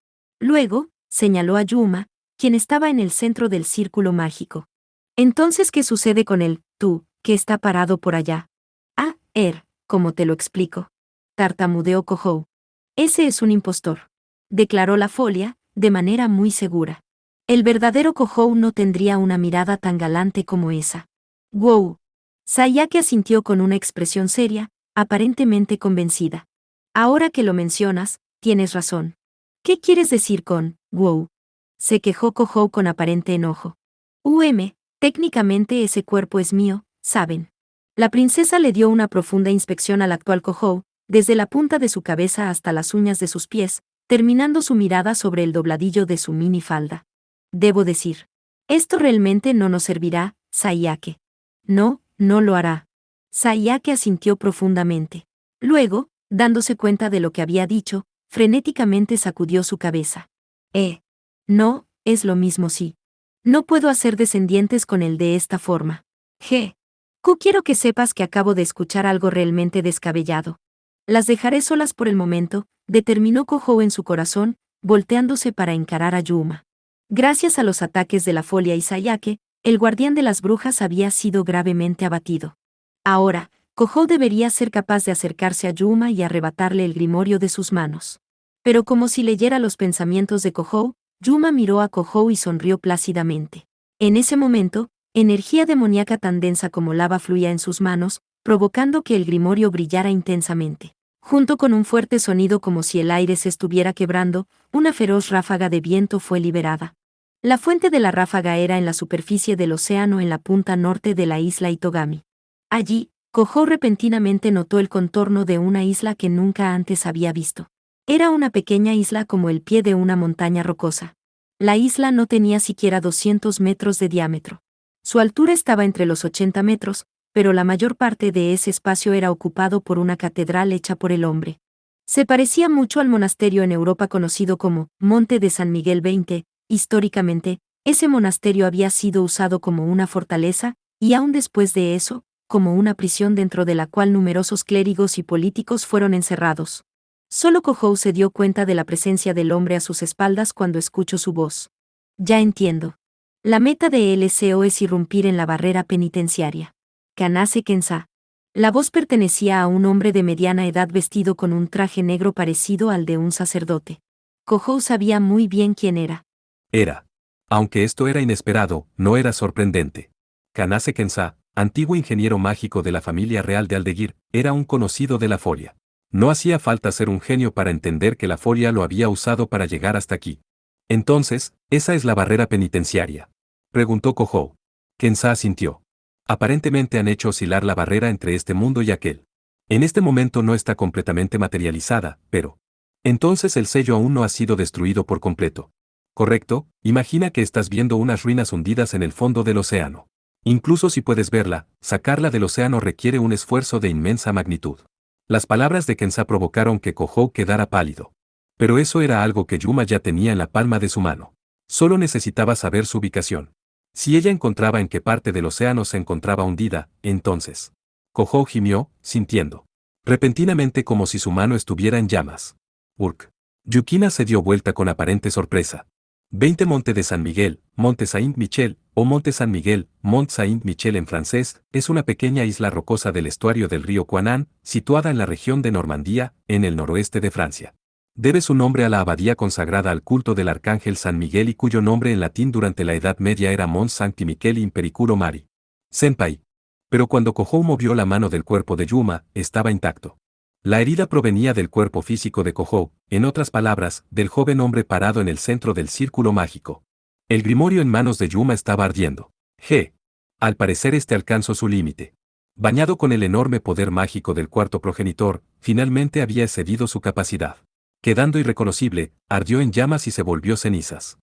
S2: Luego, señaló a Yuma, quien estaba en el centro del círculo mágico. Entonces, ¿qué sucede con él, tú, que está parado por allá? Ah, ¿cómo te lo explico? Tartamudeó Kohou. Ese es un impostor. Declaró la folia, de manera muy segura. El verdadero Kohou no tendría una mirada tan galante como esa. Wow. Sayake asintió con una expresión seria, aparentemente convencida. Ahora que lo mencionas, tienes razón. ¿Qué quieres decir con wow? Se quejó Kohou con aparente enojo. Técnicamente ese cuerpo es mío, ¿saben? La princesa le dio una profunda inspección al actual Kohou, desde la punta de su cabeza hasta las uñas de sus pies, terminando su mirada sobre el dobladillo de su minifalda. Debo decir, esto realmente no nos servirá, Sayake. No, no lo hará. Sayake asintió profundamente. Luego, dándose cuenta de lo que había dicho, frenéticamente sacudió su cabeza. No, es lo mismo sí. No puedo hacer descendientes con él de esta forma. Quiero que sepas que acabo de escuchar algo realmente descabellado. Las dejaré solas por el momento, determinó Kohou en su corazón, volteándose para encarar a Yuma. Gracias a los ataques de la folia y Sayake, el guardián de las brujas había sido gravemente abatido. Ahora, Kohou debería ser capaz de acercarse a Yuma y arrebatarle el grimorio de sus manos. Pero como si leyera los pensamientos de Kohou, Yuma miró a Kohou y sonrió plácidamente. En ese momento, energía demoníaca tan densa como lava fluía en sus manos, provocando que el grimorio brillara intensamente. Junto con un fuerte sonido como si el aire se estuviera quebrando, una feroz ráfaga de viento fue liberada. La fuente de la ráfaga era en la superficie del océano en la punta norte de la isla Itogami. Allí, Kohou repentinamente notó el contorno de una isla que nunca antes había visto. Era una pequeña isla como el pie de una montaña rocosa. La isla no tenía siquiera 200 metros de diámetro. Su altura estaba entre los 80 metros, pero la mayor parte de ese espacio era ocupado por una catedral hecha por el hombre. Se parecía mucho al monasterio en Europa conocido como Monte de San Miguel 20. Históricamente, ese monasterio había sido usado como una fortaleza, y aún después de eso, como una prisión dentro de la cual numerosos clérigos y políticos fueron encerrados. Solo Kohou se dio cuenta de la presencia del hombre a sus espaldas cuando escuchó su voz. Ya entiendo. La meta de LCO es irrumpir en la barrera penitenciaria. Kanase Kensa. La voz pertenecía a un hombre de mediana edad vestido con un traje negro parecido al de un sacerdote. Kohou sabía muy bien quién era.
S1: Aunque esto era inesperado, no era sorprendente. Kanase Kensa, antiguo ingeniero mágico de la familia real de Aldeguir, era un conocido de la folia. No hacía falta ser un genio para entender que la folia lo había usado para llegar hasta aquí. Entonces, ¿esa es la barrera penitenciaria?, preguntó Kohou. Kensa asintió. Aparentemente han hecho oscilar la barrera entre este mundo y aquel. En este momento no está completamente materializada, pero... Entonces el sello aún no ha sido destruido por completo. Correcto, imagina que estás viendo unas ruinas hundidas en el fondo del océano. Incluso si puedes verla, sacarla del océano requiere un esfuerzo de inmensa magnitud. Las palabras de Kensa provocaron que Kohou quedara pálido. Pero eso era algo que Yuma ya tenía en la palma de su mano. Solo necesitaba saber su ubicación. Si ella encontraba en qué parte del océano se encontraba hundida, entonces... Kohou gimió, sintiendo. Repentinamente como si su mano estuviera en llamas. Yukina se dio vuelta con aparente sorpresa. 20 Monte de San Miguel, Monte Saint-Michel, o Monte San Miguel, Mont Saint-Michel en francés, es una pequeña isla rocosa del estuario del río Quanán, situada en la región de Normandía, en el noroeste de Francia. Debe su nombre a la abadía consagrada al culto del arcángel San Miguel y cuyo nombre en latín durante la Edad Media era Mons Sancti Micheli Impericuro Mari. Senpai. Pero cuando Kohou movió la mano del cuerpo de Yuma, estaba intacto. La herida provenía del cuerpo físico de Kohou, en otras palabras, del joven hombre parado en el centro del círculo mágico. El grimorio en manos de Yuma estaba ardiendo. Al parecer este alcanzó su límite. Bañado con el enorme poder mágico del cuarto progenitor, finalmente había excedido su capacidad. Quedando irreconocible, ardió en llamas y se volvió cenizas.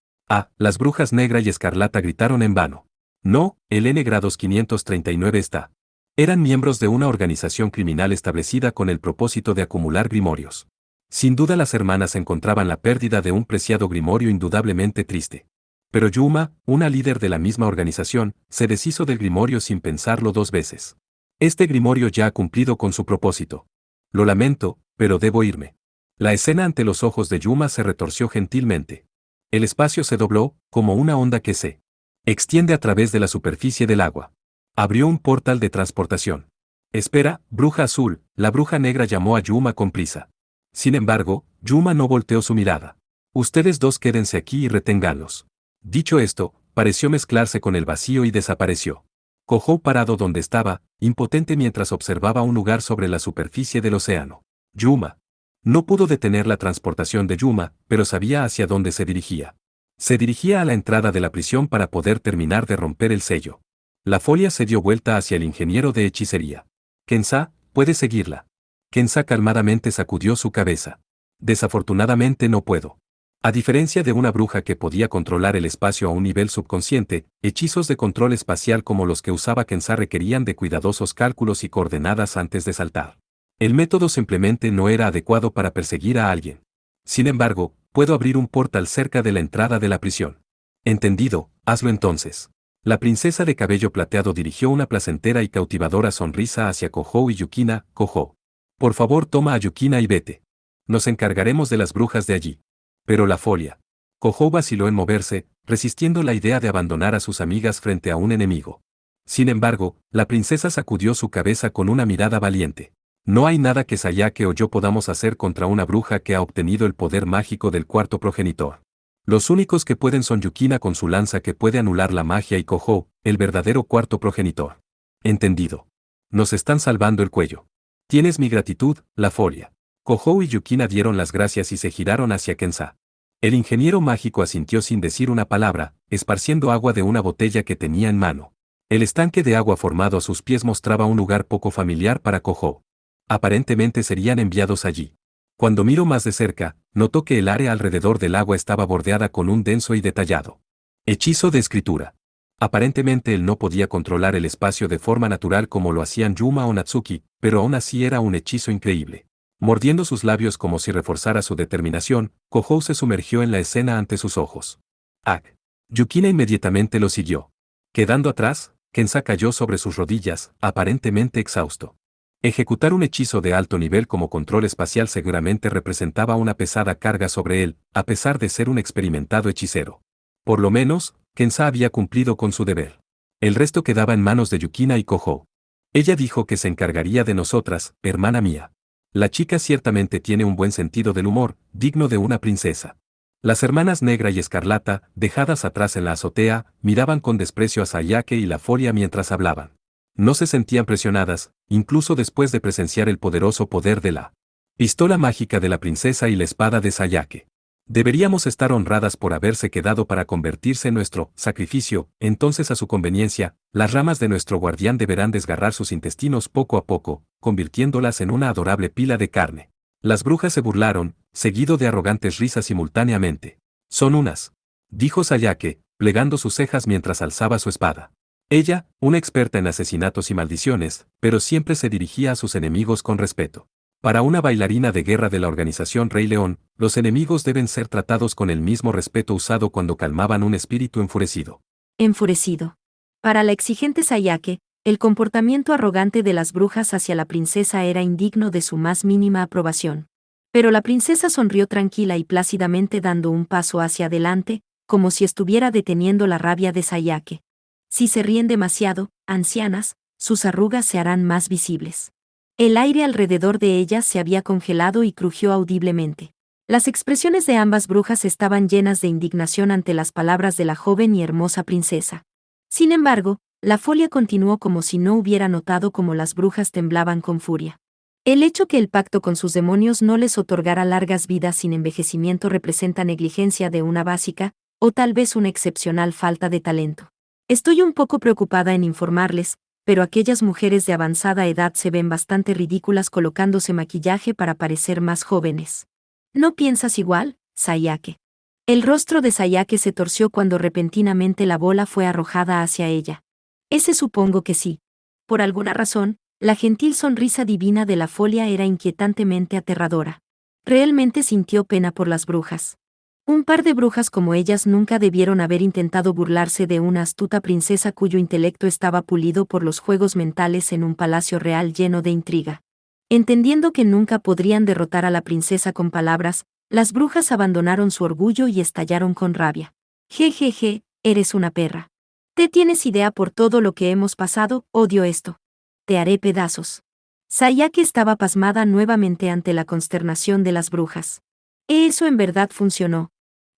S1: Las brujas negra y escarlata gritaron en vano. No, el N-Grados 539 está. Eran miembros de una organización criminal establecida con el propósito de acumular grimorios. Sin duda las hermanas encontraban la pérdida de un preciado grimorio indudablemente triste. Pero Yuma, una líder de la misma organización, se deshizo del grimorio sin pensarlo 2 veces. Este grimorio ya ha cumplido con su propósito. Lo lamento, pero debo irme. La escena ante los ojos de Yuma se retorció gentilmente. El espacio se dobló, como una onda que se extiende a través de la superficie del agua. Abrió un portal de transportación. Espera, bruja azul, la bruja negra llamó a Yuma con prisa. Sin embargo, Yuma no volteó su mirada. Ustedes dos quédense aquí y reténganlos. Dicho esto, pareció mezclarse con el vacío y desapareció. Kohou parado donde estaba, impotente mientras observaba un lugar sobre la superficie del océano. Yuma. No pudo detener la transportación de Yuma, pero sabía hacia dónde se dirigía. Se dirigía a la entrada de la prisión para poder terminar de romper el sello. La folia se dio vuelta hacia el ingeniero de hechicería. Kensa, puede seguirla. Kensa calmadamente sacudió su cabeza. Desafortunadamente no puedo. A diferencia de una bruja que podía controlar el espacio a un nivel subconsciente, hechizos de control espacial como los que usaba Kensa requerían de cuidadosos cálculos y coordenadas antes de saltar. El método simplemente no era adecuado para perseguir a alguien. Sin embargo, puedo abrir un portal cerca de la entrada de la prisión. Entendido, hazlo entonces. La princesa de cabello plateado dirigió una placentera y cautivadora sonrisa hacia Kohou y Yukina. Kohou. Por favor toma a Yukina y vete. Nos encargaremos de las brujas de allí. Pero la folia. Kohou vaciló en moverse, resistiendo la idea de abandonar a sus amigas frente a un enemigo. Sin embargo, la princesa sacudió su cabeza con una mirada valiente. No hay nada que Sayake o yo podamos hacer contra una bruja que ha obtenido el poder mágico del cuarto progenitor. Los únicos que pueden son Yukina con su lanza que puede anular la magia y Kohou, el verdadero cuarto progenitor. Entendido. Nos están salvando el cuello. Tienes mi gratitud, la folia. Kohou y Yukina dieron las gracias y se giraron hacia Kensa. El ingeniero mágico asintió sin decir una palabra, esparciendo agua de una botella que tenía en mano. El estanque de agua formado a sus pies mostraba un lugar poco familiar para Kohou. Aparentemente serían enviados allí. Cuando miró más de cerca, notó que el área alrededor del agua estaba bordeada con un denso y detallado hechizo de escritura. Aparentemente él no podía controlar el espacio de forma natural como lo hacían Yuma o Natsuki, pero aún así era un hechizo increíble. Mordiendo sus labios como si reforzara su determinación, Kohou se sumergió en la escena ante sus ojos. ¡Ah! Yukina inmediatamente lo siguió. Quedando atrás, Kensa cayó sobre sus rodillas, aparentemente exhausto. Ejecutar un hechizo de alto nivel como control espacial seguramente representaba una pesada carga sobre él, a pesar de ser un experimentado hechicero. Por lo menos, Kensa había cumplido con su deber. El resto quedaba en manos de Yukina y Kohou. Ella dijo que se encargaría de nosotras, hermana mía. La chica ciertamente tiene un buen sentido del humor, digno de una princesa. Las hermanas Negra y Escarlata, dejadas atrás en la azotea, miraban con desprecio a Sayake y la folia mientras hablaban. No se sentían presionadas, incluso después de presenciar el poderoso poder de la pistola mágica de la princesa y la espada de Sayake. Deberíamos estar honradas por haberse quedado para convertirse en nuestro sacrificio, entonces a su conveniencia, las ramas de nuestro guardián deberán desgarrar sus intestinos poco a poco, convirtiéndolas en una adorable pila de carne. Las brujas se burlaron, seguido de arrogantes risas simultáneamente. Son unas, dijo Sayake, plegando sus cejas mientras alzaba su espada. Ella, una experta en asesinatos y maldiciones, pero siempre se dirigía a sus enemigos con respeto. Para una bailarina de guerra de la organización Rey León, los enemigos deben ser tratados con el mismo respeto usado cuando calmaban un espíritu enfurecido.
S2: Enfurecido. Para la exigente Sayake, el comportamiento arrogante de las brujas hacia la princesa era indigno de su más mínima aprobación. Pero la princesa sonrió tranquila y plácidamente dando un paso hacia adelante, como si estuviera deteniendo la rabia de Sayake. Si se ríen demasiado, ancianas, sus arrugas se harán más visibles. El aire alrededor de ellas se había congelado y crujió audiblemente. Las expresiones de ambas brujas estaban llenas de indignación ante las palabras de la joven y hermosa princesa. Sin embargo, la folia continuó como si no hubiera notado cómo las brujas temblaban con furia. El hecho que el pacto con sus demonios no les otorgara largas vidas sin envejecimiento representa negligencia de una básica, o tal vez una excepcional falta de talento. Estoy un poco preocupada en informarles, pero aquellas mujeres de avanzada edad se ven bastante ridículas colocándose maquillaje para parecer más jóvenes. ¿No piensas igual, Sayake? El rostro de Sayake se torció cuando repentinamente la bola fue arrojada hacia ella. Ese supongo que sí. Por alguna razón, la gentil sonrisa divina de la folia era inquietantemente aterradora. Realmente sintió pena por las brujas. Un par de brujas como ellas nunca debieron haber intentado burlarse de una astuta princesa cuyo intelecto estaba pulido por los juegos mentales en un palacio real lleno de intriga. Entendiendo que nunca podrían derrotar a la princesa con palabras, las brujas abandonaron su orgullo y estallaron con rabia. Jejeje, eres una perra. ¿Te tienes idea por todo lo que hemos pasado? Odio esto. Te haré pedazos. Sayake estaba pasmada nuevamente ante la consternación de las brujas. Eso en verdad funcionó.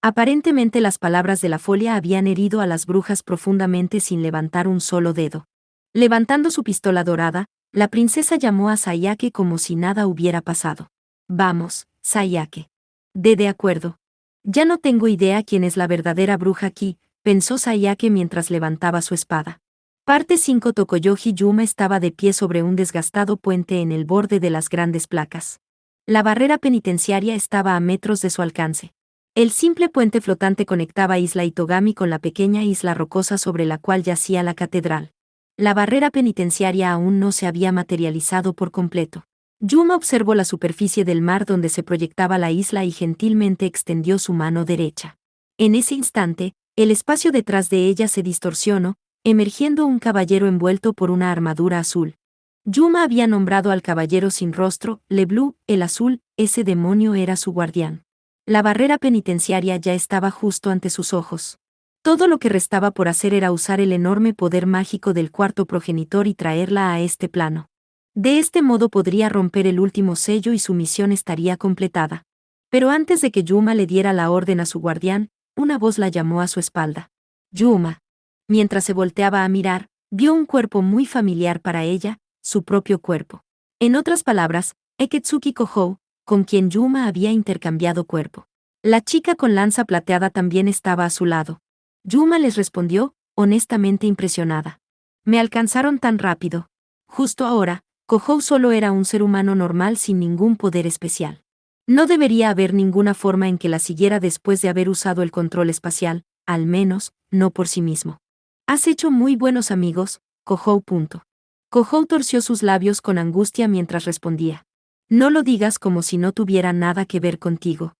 S2: Aparentemente las palabras de la folia habían herido a las brujas profundamente sin levantar un solo dedo. Levantando su pistola dorada, la princesa llamó a Sayake como si nada hubiera pasado. Vamos, Sayake. De acuerdo. Ya no tengo idea quién es la verdadera bruja aquí, pensó Sayake mientras levantaba su espada. Parte 5. Tokoyoji Yuma estaba de pie sobre un desgastado puente en el borde de las grandes placas. La barrera penitenciaria estaba a metros de su alcance. El simple puente flotante conectaba Isla Itogami con la pequeña isla rocosa sobre la cual yacía la catedral. La barrera penitenciaria aún no se había materializado por completo. Yuma observó la superficie del mar donde se proyectaba la isla y gentilmente extendió su mano derecha. En ese instante, el espacio detrás de ella se distorsionó, emergiendo un caballero envuelto por una armadura azul. Yuma había nombrado al caballero sin rostro, Leblu, el azul, ese demonio era su guardián. La barrera penitenciaria ya estaba justo ante sus ojos. Todo lo que restaba por hacer era usar el enorme poder mágico del cuarto progenitor y traerla a este plano. De este modo podría romper el último sello y su misión estaría completada. Pero antes de que Yuma le diera la orden a su guardián, una voz la llamó a su espalda. Yuma. Mientras se volteaba a mirar, vio un cuerpo muy familiar para ella, su propio cuerpo. En otras palabras, Eketsuki Kohou, con quien Yuma había intercambiado cuerpo. La chica con lanza plateada también estaba a su lado. Yuma les respondió, honestamente impresionada. Me alcanzaron tan rápido. Justo ahora, Kohou solo era un ser humano normal sin ningún poder especial. No debería haber ninguna forma en que la siguiera después de haber usado el control espacial, al menos, no por sí mismo. Has hecho muy buenos amigos, Kohou. Kohou torció sus labios con angustia mientras respondía. No lo digas como si no tuviera nada que ver contigo.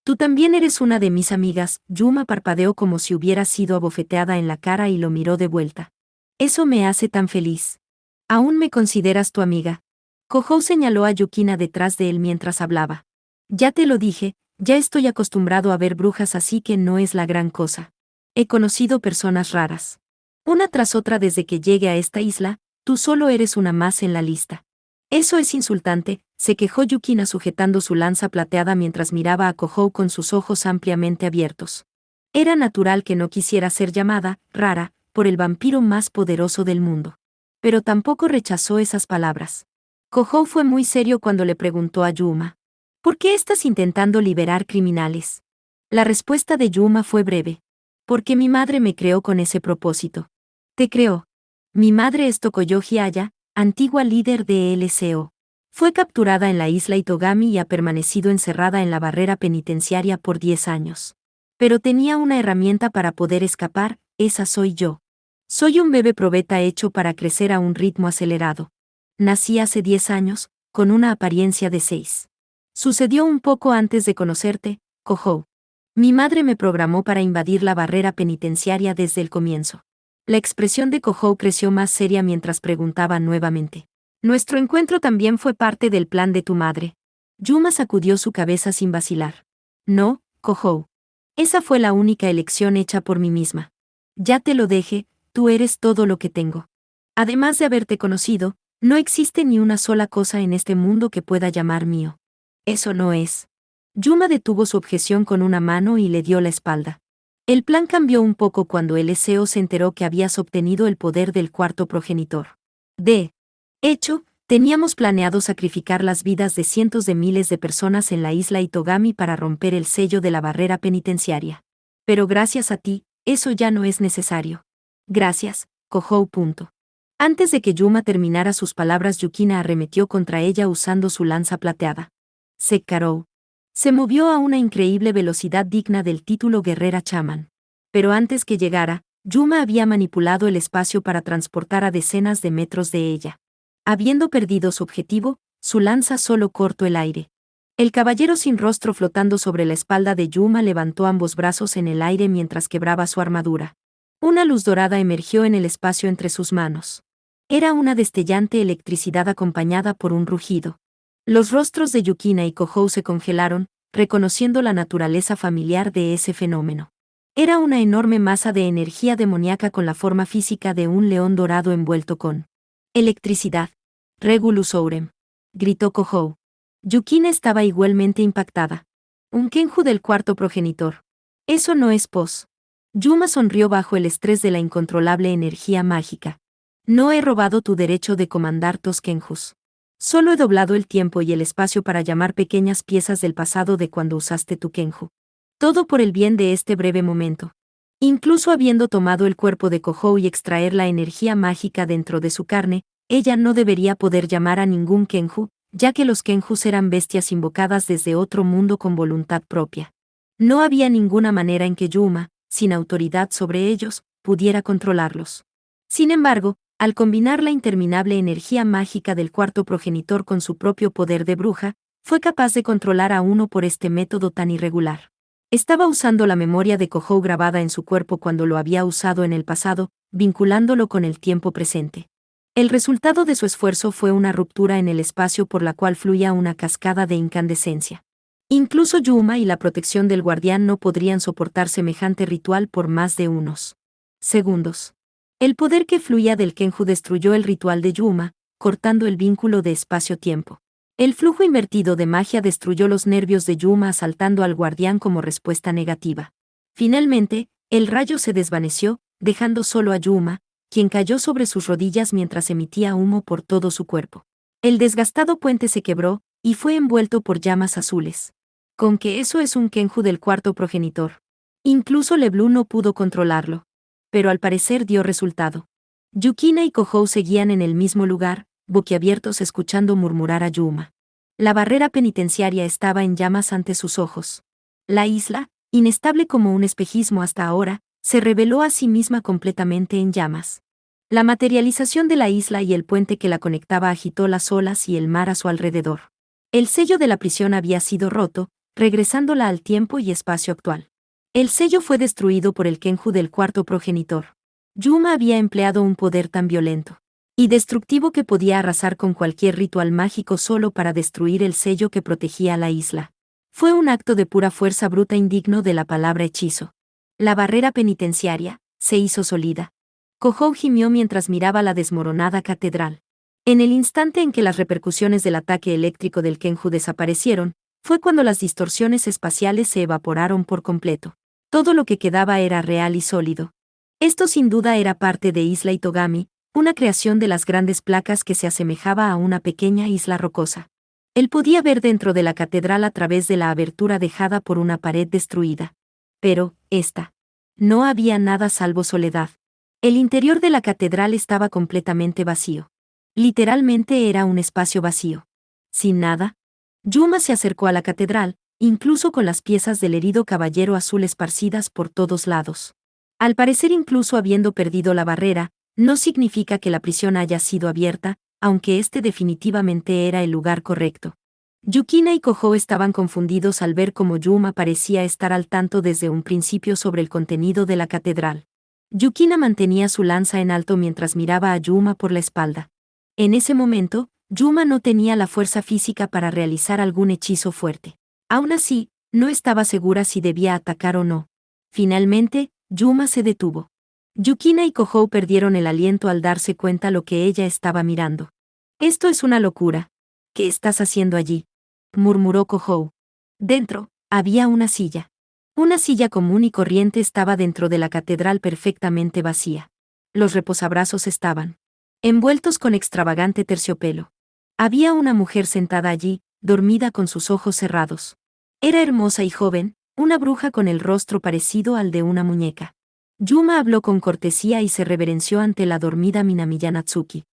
S2: Tú también eres una de mis amigas. Yuma parpadeó como si hubiera sido abofeteada en la cara y lo miró de vuelta. Eso me hace tan feliz. ¿Aún me consideras tu amiga? Kohou señaló a Yukina detrás de él mientras hablaba. Ya te lo dije, ya estoy acostumbrado a ver brujas así que no es la gran cosa. He conocido personas raras. Una tras otra desde que llegue a esta isla, tú solo eres una más en la lista. Eso es insultante, se quejó Yukina sujetando su lanza plateada mientras miraba a Kohou con sus ojos ampliamente abiertos. Era natural que no quisiera ser llamada, rara, por el vampiro más poderoso del mundo. Pero tampoco rechazó esas palabras. Kohou fue muy serio cuando le preguntó a Yuma. ¿Por qué estás intentando liberar criminales? La respuesta de Yuma fue breve. Porque mi madre me creó con ese propósito. ¿Te creó? Mi madre es Tokoyoji Aya, antigua líder de LCO. Fue capturada en la isla Itogami y ha permanecido encerrada en la barrera penitenciaria por 10 años. Pero tenía una herramienta para poder escapar, esa soy yo. Soy un bebé probeta hecho para crecer a un ritmo acelerado. Nací hace 10 años, con una apariencia de 6. Sucedió un poco antes de conocerte, Kohou. Mi madre me programó para invadir la barrera penitenciaria desde el comienzo. La expresión de Kohou creció más seria mientras preguntaba nuevamente. Nuestro encuentro también fue parte del plan de tu madre. Yuma sacudió su cabeza sin vacilar. No, Kohou. Esa fue la única elección hecha por mí misma. Ya te lo dije, tú eres todo lo que tengo. Además de haberte conocido, no existe ni una sola cosa en este mundo que pueda llamar mío. Eso no es. Yuma detuvo su objeción con una mano y le dio la espalda. El plan cambió un poco cuando el SEO se enteró que habías obtenido el poder del cuarto progenitor. De hecho, teníamos planeado sacrificar las vidas de cientos de miles de personas en la isla Itogami para romper el sello de la barrera penitenciaria. Pero gracias a ti, eso ya no es necesario. Gracias, Kohou. Antes de que Yuma terminara sus palabras, Yukina arremetió contra ella usando su lanza plateada. Sekkarou. Se movió a una increíble velocidad digna del título guerrera chamán. Pero antes que llegara, Yuma había manipulado el espacio para transportar a decenas de metros de ella. Habiendo perdido su objetivo, su lanza solo cortó el aire. El caballero sin rostro flotando sobre la espalda de Yuma levantó ambos brazos en el aire mientras quebraba su armadura. Una luz dorada emergió en el espacio entre sus manos. Era una destellante electricidad acompañada por un rugido. Los rostros de Yukina y Kohou se congelaron, reconociendo la naturaleza familiar de ese fenómeno. Era una enorme masa de energía demoníaca con la forma física de un león dorado envuelto con electricidad. Regulus Ourem, gritó Kohou. Yukina estaba igualmente impactada. Un Kenju del cuarto progenitor. Eso no es pos. Yuma sonrió bajo el estrés de la incontrolable energía mágica. No he robado tu derecho de comandar tus Kenjus. Solo he doblado el tiempo y el espacio para llamar pequeñas piezas del pasado de cuando usaste tu Kenju. Todo por el bien de este breve momento. Incluso habiendo tomado el cuerpo de Kohou y extraer la energía mágica dentro de su carne, ella no debería poder llamar a ningún Kenju, ya que los Kenjus eran bestias invocadas desde otro mundo con voluntad propia. No había ninguna manera en que Yuma, sin autoridad sobre ellos, pudiera controlarlos. Sin embargo, al combinar la interminable energía mágica del cuarto progenitor con su propio poder de bruja, fue capaz de controlar a uno por este método tan irregular. Estaba usando la memoria de Kohou grabada en su cuerpo cuando lo había usado en el pasado, vinculándolo con el tiempo presente. El resultado de su esfuerzo fue una ruptura en el espacio por la cual fluía una cascada de incandescencia. Incluso Yuma y la protección del guardián no podrían soportar semejante ritual por más de unos segundos. El poder que fluía del Kenju destruyó el ritual de Yuma, cortando el vínculo de espacio-tiempo. El flujo invertido de magia destruyó los nervios de Yuma asaltando al guardián como respuesta negativa. Finalmente, el rayo se desvaneció, dejando solo a Yuma, quien cayó sobre sus rodillas mientras emitía humo por todo su cuerpo. El desgastado puente se quebró, y fue envuelto por llamas azules. Con que eso es un Kenju del cuarto progenitor. Incluso Leblu no pudo controlarlo. Pero al parecer dio resultado. Yukina y Kohou seguían en el mismo lugar, boquiabiertos escuchando murmurar a Yuma. La barrera penitenciaria estaba en llamas ante sus ojos. La isla, inestable como un espejismo hasta ahora, se reveló a sí misma completamente en llamas. La materialización de la isla y el puente que la conectaba agitó las olas y el mar a su alrededor. El sello de la prisión había sido roto, regresándola al tiempo y espacio actual. El sello fue destruido por el Kenju del cuarto progenitor. Yuma había empleado un poder tan violento y destructivo que podía arrasar con cualquier ritual mágico solo para destruir el sello que protegía a la isla. Fue un acto de pura fuerza bruta indigno de la palabra hechizo. La barrera penitenciaria se hizo sólida. Kohou gimió mientras miraba la desmoronada catedral. En el instante en que las repercusiones del ataque eléctrico del Kenju desaparecieron, fue cuando las distorsiones espaciales se evaporaron por completo. Todo lo que quedaba era real y sólido. Esto sin duda era parte de Isla Itogami, una creación de las grandes placas que se asemejaba a una pequeña isla rocosa. Él podía ver dentro de la catedral a través de la abertura dejada por una pared destruida. Pero, no había nada salvo soledad. El interior de la catedral estaba completamente vacío. Literalmente era un espacio vacío. Sin nada. Yuma se acercó a la catedral, incluso con las piezas del herido caballero azul esparcidas por todos lados. Al parecer, incluso habiendo perdido la barrera, no significa que la prisión haya sido abierta, aunque este definitivamente era el lugar correcto. Yukina y Kohou estaban confundidos al ver cómo Yuma parecía estar al tanto desde un principio sobre el contenido de la catedral. Yukina mantenía su lanza en alto mientras miraba a Yuma por la espalda. En ese momento, Yuma no tenía la fuerza física para realizar algún hechizo fuerte. Aún así, no estaba segura si debía atacar o no. Finalmente, Yuma se detuvo. Yukina y Kohou perdieron el aliento al darse cuenta lo que ella estaba mirando. «Esto es una locura. ¿Qué estás haciendo allí?», murmuró Kohou. Dentro, había una silla. Una silla común y corriente estaba dentro de la catedral perfectamente vacía. Los reposabrazos estaban envueltos con extravagante terciopelo. Había una mujer sentada allí, dormida con sus ojos cerrados. Era hermosa y joven, una bruja con el rostro parecido al de una muñeca. Yuma habló con cortesía y se reverenció ante la dormida Minamiya Natsuki.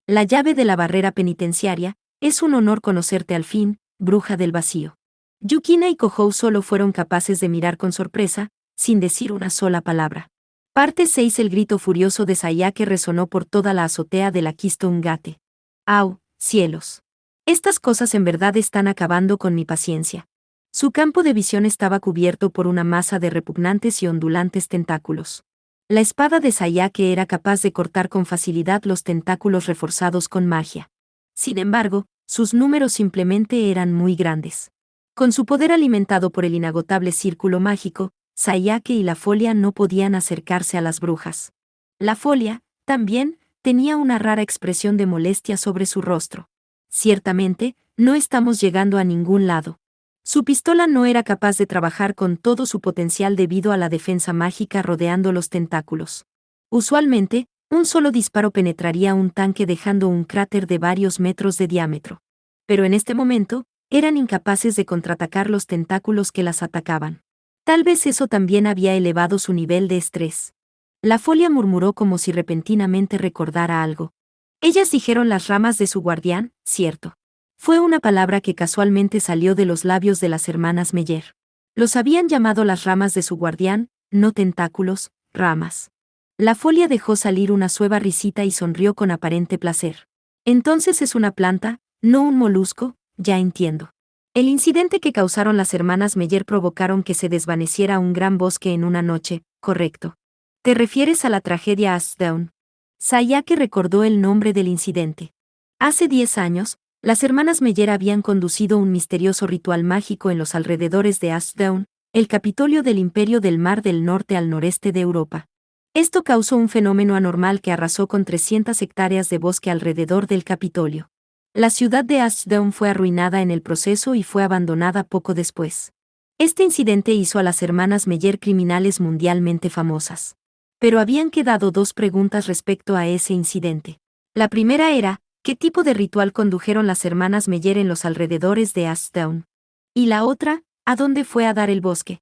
S2: «La llave de la barrera penitenciaria, es un honor conocerte al fin, bruja del vacío». Yukina y Kohou solo fueron capaces de mirar con sorpresa, sin decir una sola palabra. Parte 6. El grito furioso de Sayake resonó por toda la azotea de la Keystone Gate. «¡Au, cielos! Estas cosas en verdad están acabando con mi paciencia. Su campo de visión estaba cubierto por una masa de repugnantes y ondulantes tentáculos. La espada de Sayake era capaz de cortar con facilidad los tentáculos reforzados con magia. Sin embargo, sus números simplemente eran muy grandes. Con su poder alimentado por el inagotable círculo mágico, Sayake y la Folia no podían acercarse a las brujas. La Folia, también, tenía una rara expresión de molestia sobre su rostro. Ciertamente, no estamos llegando a ningún lado. Su pistola no era capaz de trabajar con todo su potencial debido a la defensa mágica rodeando los tentáculos. Usualmente, un solo disparo penetraría un tanque dejando un cráter de varios metros de diámetro. Pero en este momento, eran incapaces de contraatacar los tentáculos que las atacaban. Tal vez eso también había elevado su nivel de estrés. La Folia murmuró como si repentinamente recordara algo. Ellas dijeron las ramas de su guardián, cierto. Fue una palabra que casualmente salió de los labios de las hermanas Meyer. Los habían llamado las ramas de su guardián, no tentáculos, ramas. La Folia dejó salir una suave risita y sonrió con aparente placer. Entonces es una planta, no un molusco, ya entiendo. El incidente que causaron las hermanas Meyer provocaron que se desvaneciera un gran bosque en una noche, correcto. ¿Te refieres a la tragedia Ashdown? Sayake recordó el nombre del incidente. Hace 10 años, las hermanas Meyer habían conducido un misterioso ritual mágico en los alrededores de Ashdown, el Capitolio del Imperio del Mar del Norte al noreste de Europa. Esto causó un fenómeno anormal que arrasó con 300 hectáreas de bosque alrededor del Capitolio. La ciudad de Ashdown fue arruinada en el proceso y fue abandonada poco después. Este incidente hizo a las hermanas Meyer criminales mundialmente famosas. Pero habían quedado dos preguntas respecto a ese incidente. La primera era, ¿qué tipo de ritual condujeron las hermanas Meyer en los alrededores de Ashdown? Y la otra, ¿a dónde fue a dar el bosque?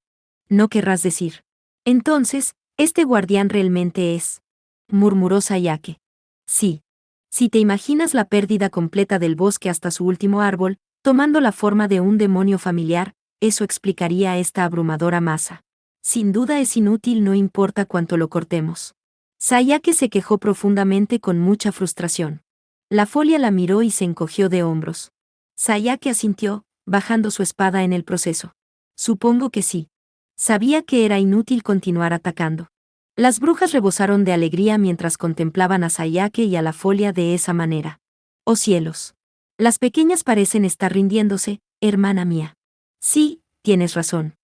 S2: No querrás decir. Entonces, ¿este guardián realmente es? Murmuró Sayake. Sí. Si te imaginas la pérdida completa del bosque hasta su último árbol, tomando la forma de un demonio familiar, eso explicaría esta abrumadora masa. Sin duda es inútil, no importa cuánto lo cortemos. Sayake se quejó profundamente con mucha frustración. La Folia la miró y se encogió de hombros. Sayake asintió, bajando su espada en el proceso. Supongo que sí. Sabía que era inútil continuar atacando. Las brujas rebosaron de alegría mientras contemplaban a Sayake y a la Folia de esa manera. ¡Oh cielos! Las pequeñas parecen estar rindiéndose, hermana mía. Sí, tienes razón.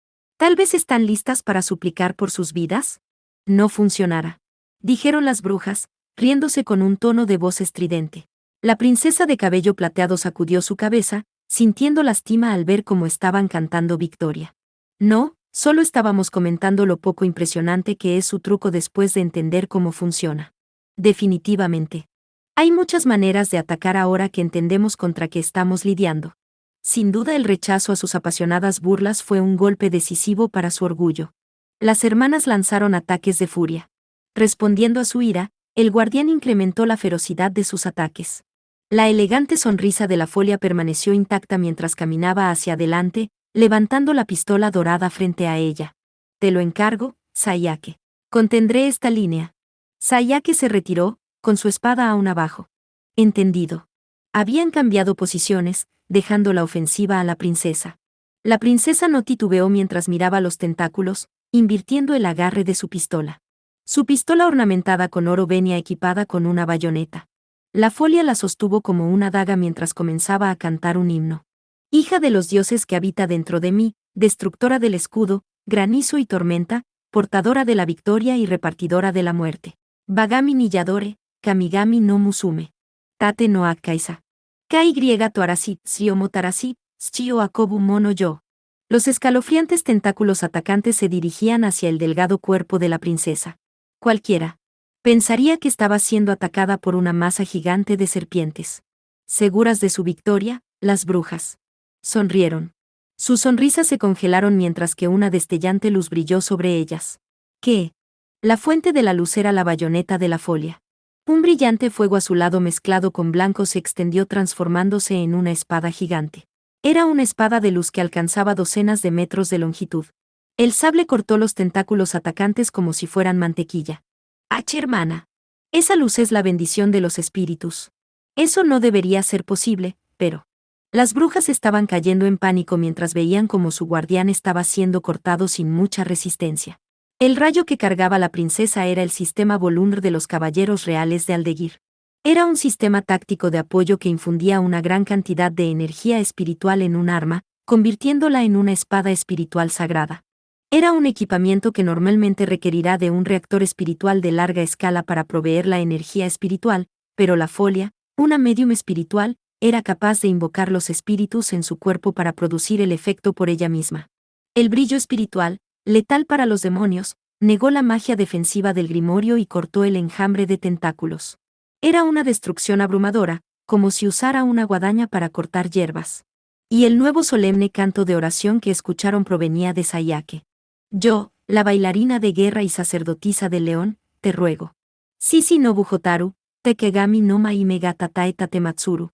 S2: ¿Tal vez están listas para suplicar por sus vidas? No funcionará. Dijeron las brujas, riéndose con un tono de voz estridente. La princesa de cabello plateado sacudió su cabeza, sintiendo lástima al ver cómo estaban cantando victoria. No, solo estábamos comentando lo poco impresionante que es su truco después de entender cómo funciona. Definitivamente. Hay muchas maneras de atacar ahora que entendemos contra qué estamos lidiando. Sin duda el rechazo a sus apasionadas burlas fue un golpe decisivo para su orgullo. Las hermanas lanzaron ataques de furia. Respondiendo a su ira, el guardián incrementó la ferocidad de sus ataques. La elegante sonrisa de la Folia permaneció intacta mientras caminaba hacia adelante, levantando la pistola dorada frente a ella. Te lo encargo, Sayake. Contendré esta línea. Sayake se retiró, con su espada aún abajo. Entendido. Habían cambiado posiciones, dejando la ofensiva a la princesa. La princesa no titubeó mientras miraba los tentáculos, invirtiendo el agarre de su pistola. Su pistola ornamentada con oro venía equipada con una bayoneta. La Folia la sostuvo como una daga mientras comenzaba a cantar un himno. Hija de los dioses que habita dentro de mí, destructora del escudo, granizo y tormenta, portadora de la victoria y repartidora de la muerte. Bagami ni Yadore, Kamigami no Musume. Tate no Akaisa. KY Toarasit, Siomotarasi, Schio Akobu Mono Yo. Los escalofriantes tentáculos atacantes se dirigían hacia el delgado cuerpo de la princesa. Cualquiera pensaría que estaba siendo atacada por una masa gigante de serpientes. Seguras de su victoria, las brujas sonrieron. Sus sonrisas se congelaron mientras que una destellante luz brilló sobre ellas. ¿Qué? La fuente de la luz era la bayoneta de la Folia. Un brillante fuego azulado mezclado con blanco se extendió transformándose en una espada gigante. Era una espada de luz que alcanzaba docenas de metros de longitud. El sable cortó los tentáculos atacantes como si fueran mantequilla. ¡Ach, hermana! Esa luz es la bendición de los espíritus. Eso no debería ser posible, pero Las brujas estaban cayendo en pánico mientras veían cómo su guardián estaba siendo cortado sin mucha resistencia. El rayo que cargaba la princesa era el sistema Volundr de los Caballeros Reales de Aldeguir. Era un sistema táctico de apoyo que infundía una gran cantidad de energía espiritual en un arma, convirtiéndola en una espada espiritual sagrada. Era un equipamiento que normalmente requerirá de un reactor espiritual de larga escala para proveer la energía espiritual, pero la Folia, una medium espiritual, era capaz de invocar los espíritus en su cuerpo para producir el efecto por ella misma. El brillo espiritual, letal para los demonios, negó la magia defensiva del grimorio y cortó el enjambre de tentáculos. Era una destrucción abrumadora, como si usara una guadaña para cortar hierbas. Y el nuevo solemne canto de oración que escucharon provenía de Sayake. Yo, la bailarina de guerra y sacerdotisa del león, te ruego. Sisi no Bujotaru, Tekegami no Maime Gata Taeta Tematsuru.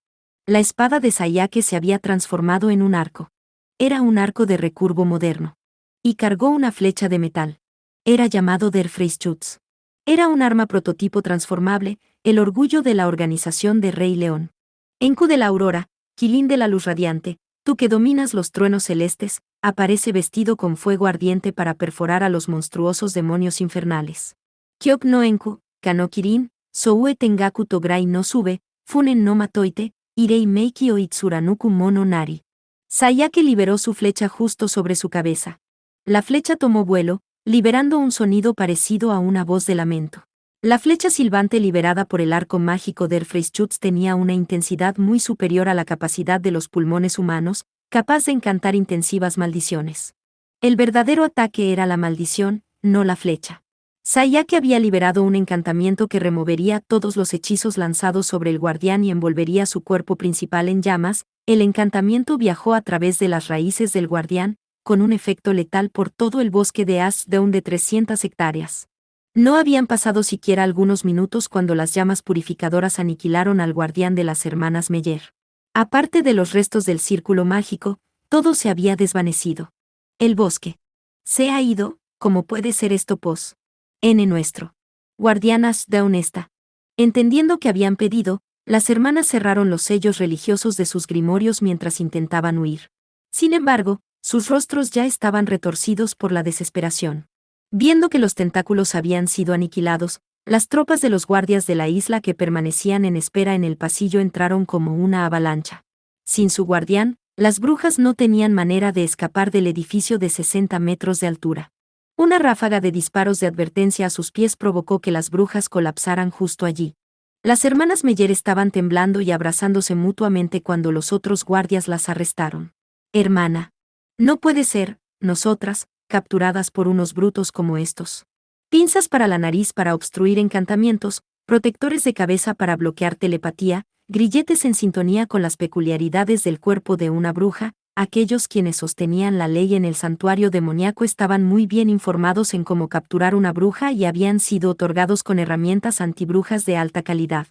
S2: La espada de Sayake se había transformado en un arco. Era un arco de recurvo moderno. Y cargó una flecha de metal. Era llamado Der Freischütz. Era un arma prototipo transformable, el orgullo de la organización de Rey León. Enku de la Aurora, Quilín de la Luz Radiante, tú que dominas los truenos celestes, aparece vestido con fuego ardiente para perforar a los monstruosos demonios infernales. Kyok no Enku, Kano Kirin, Soue Tengaku Tograi no Sube, Funen no Matoite, Irei Meiki o Itsuranuku Mono Nari. Sayake liberó su flecha justo sobre su cabeza. La flecha tomó vuelo, liberando un sonido parecido a una voz de lamento. La flecha silbante liberada por el arco mágico der Freischütz tenía una intensidad muy superior a la capacidad de los pulmones humanos, capaz de encantar intensivas maldiciones. El verdadero ataque era la maldición, no la flecha. Sayake había liberado un encantamiento que removería todos los hechizos lanzados sobre el guardián y envolvería su cuerpo principal en llamas. El encantamiento viajó a través de las raíces del guardián, con un efecto letal por todo el bosque de Ashdown de 300 hectáreas. No habían pasado siquiera algunos minutos cuando las llamas purificadoras aniquilaron al guardián de las hermanas Meyer. Aparte de los restos del círculo mágico, todo se había desvanecido. El bosque. Se ha ido, ¿cómo puede ser esto pos? N nuestro. Guardián Ashdown está. Entendiendo que habían pedido, las hermanas cerraron los sellos religiosos de sus grimorios mientras intentaban huir. Sin embargo, sus rostros ya estaban retorcidos por la desesperación. Viendo que los tentáculos habían sido aniquilados, las tropas de los guardias de la isla que permanecían en espera en el pasillo entraron como una avalancha. Sin su guardián, las brujas no tenían manera de escapar del edificio de 60 metros de altura. Una ráfaga de disparos de advertencia a sus pies provocó que las brujas colapsaran justo allí. Las hermanas Meyer estaban temblando y abrazándose mutuamente cuando los otros guardias las arrestaron. Hermana. No puede ser, nosotras, capturadas por unos brutos como estos. Pinzas para la nariz para obstruir encantamientos, protectores de cabeza para bloquear telepatía, grilletes en sintonía con las peculiaridades del cuerpo de una bruja. Aquellos quienes sostenían la ley en el santuario demoníaco estaban muy bien informados en cómo capturar una bruja y habían sido otorgados con herramientas antibrujas de alta calidad.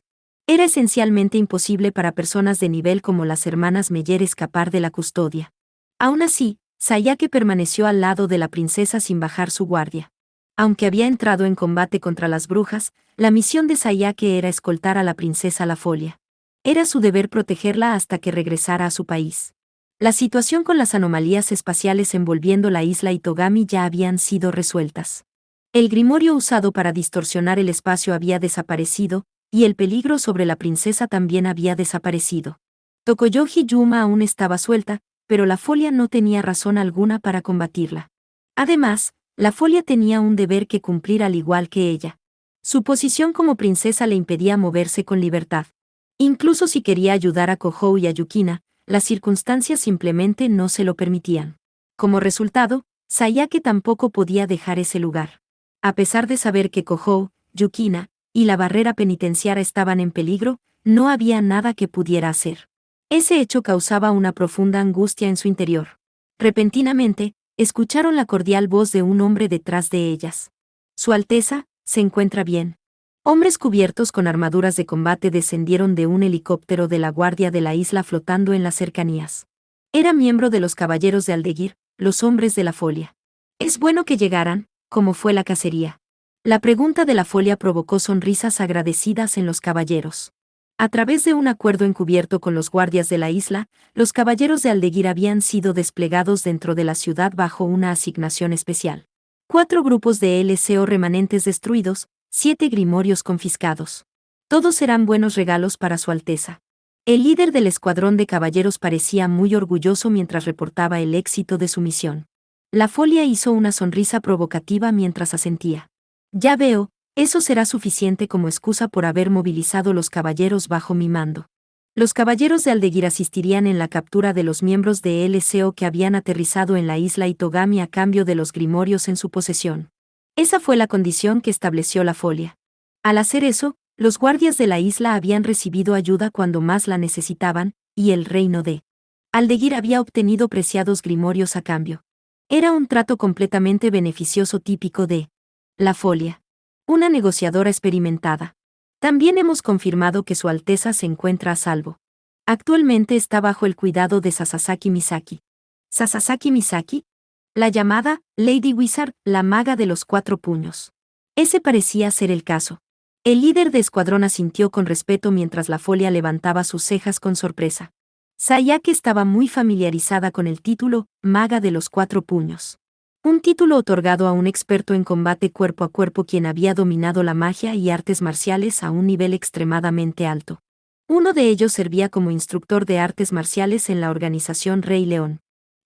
S2: Era esencialmente imposible para personas de nivel como las hermanas Meyer escapar de la custodia. Aún así, Sayake permaneció al lado de la princesa sin bajar su guardia. Aunque había entrado en combate contra las brujas, la misión de Sayake era escoltar a la princesa La Folia. Era su deber protegerla hasta que regresara a su país. La situación con las anomalías espaciales envolviendo la isla Itogami ya habían sido resueltas. El grimorio usado para distorsionar el espacio había desaparecido, y el peligro sobre la princesa también había desaparecido. Tokoyoji Yuma aún estaba suelta, pero la Folia no tenía razón alguna para combatirla. Además, la Folia tenía un deber que cumplir al igual que ella. Su posición como princesa le impedía moverse con libertad. Incluso si quería ayudar a Kohou y a Yukina, las circunstancias simplemente no se lo permitían. Como resultado, Sayake tampoco podía dejar ese lugar. A pesar de saber que Kohou, Yukina y la barrera penitenciaria estaban en peligro, no había nada que pudiera hacer. Ese hecho causaba una profunda angustia en su interior. Repentinamente, escucharon la cordial voz de un hombre detrás de ellas. Su Alteza, ¿se encuentra bien? Hombres cubiertos con armaduras de combate descendieron de un helicóptero de la guardia de la isla flotando en las cercanías. Era miembro de los caballeros de Aldeguir, los hombres de la Folia. Es bueno que llegaran, como fue la cacería. La pregunta de la Folia provocó sonrisas agradecidas en los caballeros. A través de un acuerdo encubierto con los guardias de la isla, los caballeros de Aldeguir habían sido desplegados dentro de la ciudad bajo una asignación especial. 4 grupos de LCO remanentes destruidos, 7 grimorios confiscados. Todos serán buenos regalos para Su Alteza. El líder del escuadrón de caballeros parecía muy orgulloso mientras reportaba el éxito de su misión. La Folia hizo una sonrisa provocativa mientras asentía. Ya veo, eso será suficiente como excusa por haber movilizado los caballeros bajo mi mando. Los caballeros de Aldeguir asistirían en la captura de los miembros de LCO que habían aterrizado en la isla Itogami a cambio de los grimorios en su posesión. Esa fue la condición que estableció la Folia. Al hacer eso, los guardias de la isla habían recibido ayuda cuando más la necesitaban, y el reino de Aldeguir había obtenido preciados grimorios a cambio. Era un trato completamente beneficioso típico de la Folia. Una negociadora experimentada. También hemos confirmado que Su Alteza se encuentra a salvo. Actualmente está bajo el cuidado de Sasasaki Misaki. ¿Sasasaki Misaki? La llamada Lady Wizard, la maga de los 4 puños. Ese parecía ser el caso. El líder de escuadrón asintió con respeto mientras la Folia levantaba sus cejas con sorpresa. Sayake estaba muy familiarizada con el título Maga de los 4 puños. Un título otorgado a un experto en combate cuerpo a cuerpo quien había dominado la magia y artes marciales a un nivel extremadamente alto. Uno de ellos servía como instructor de artes marciales en la organización Rey León.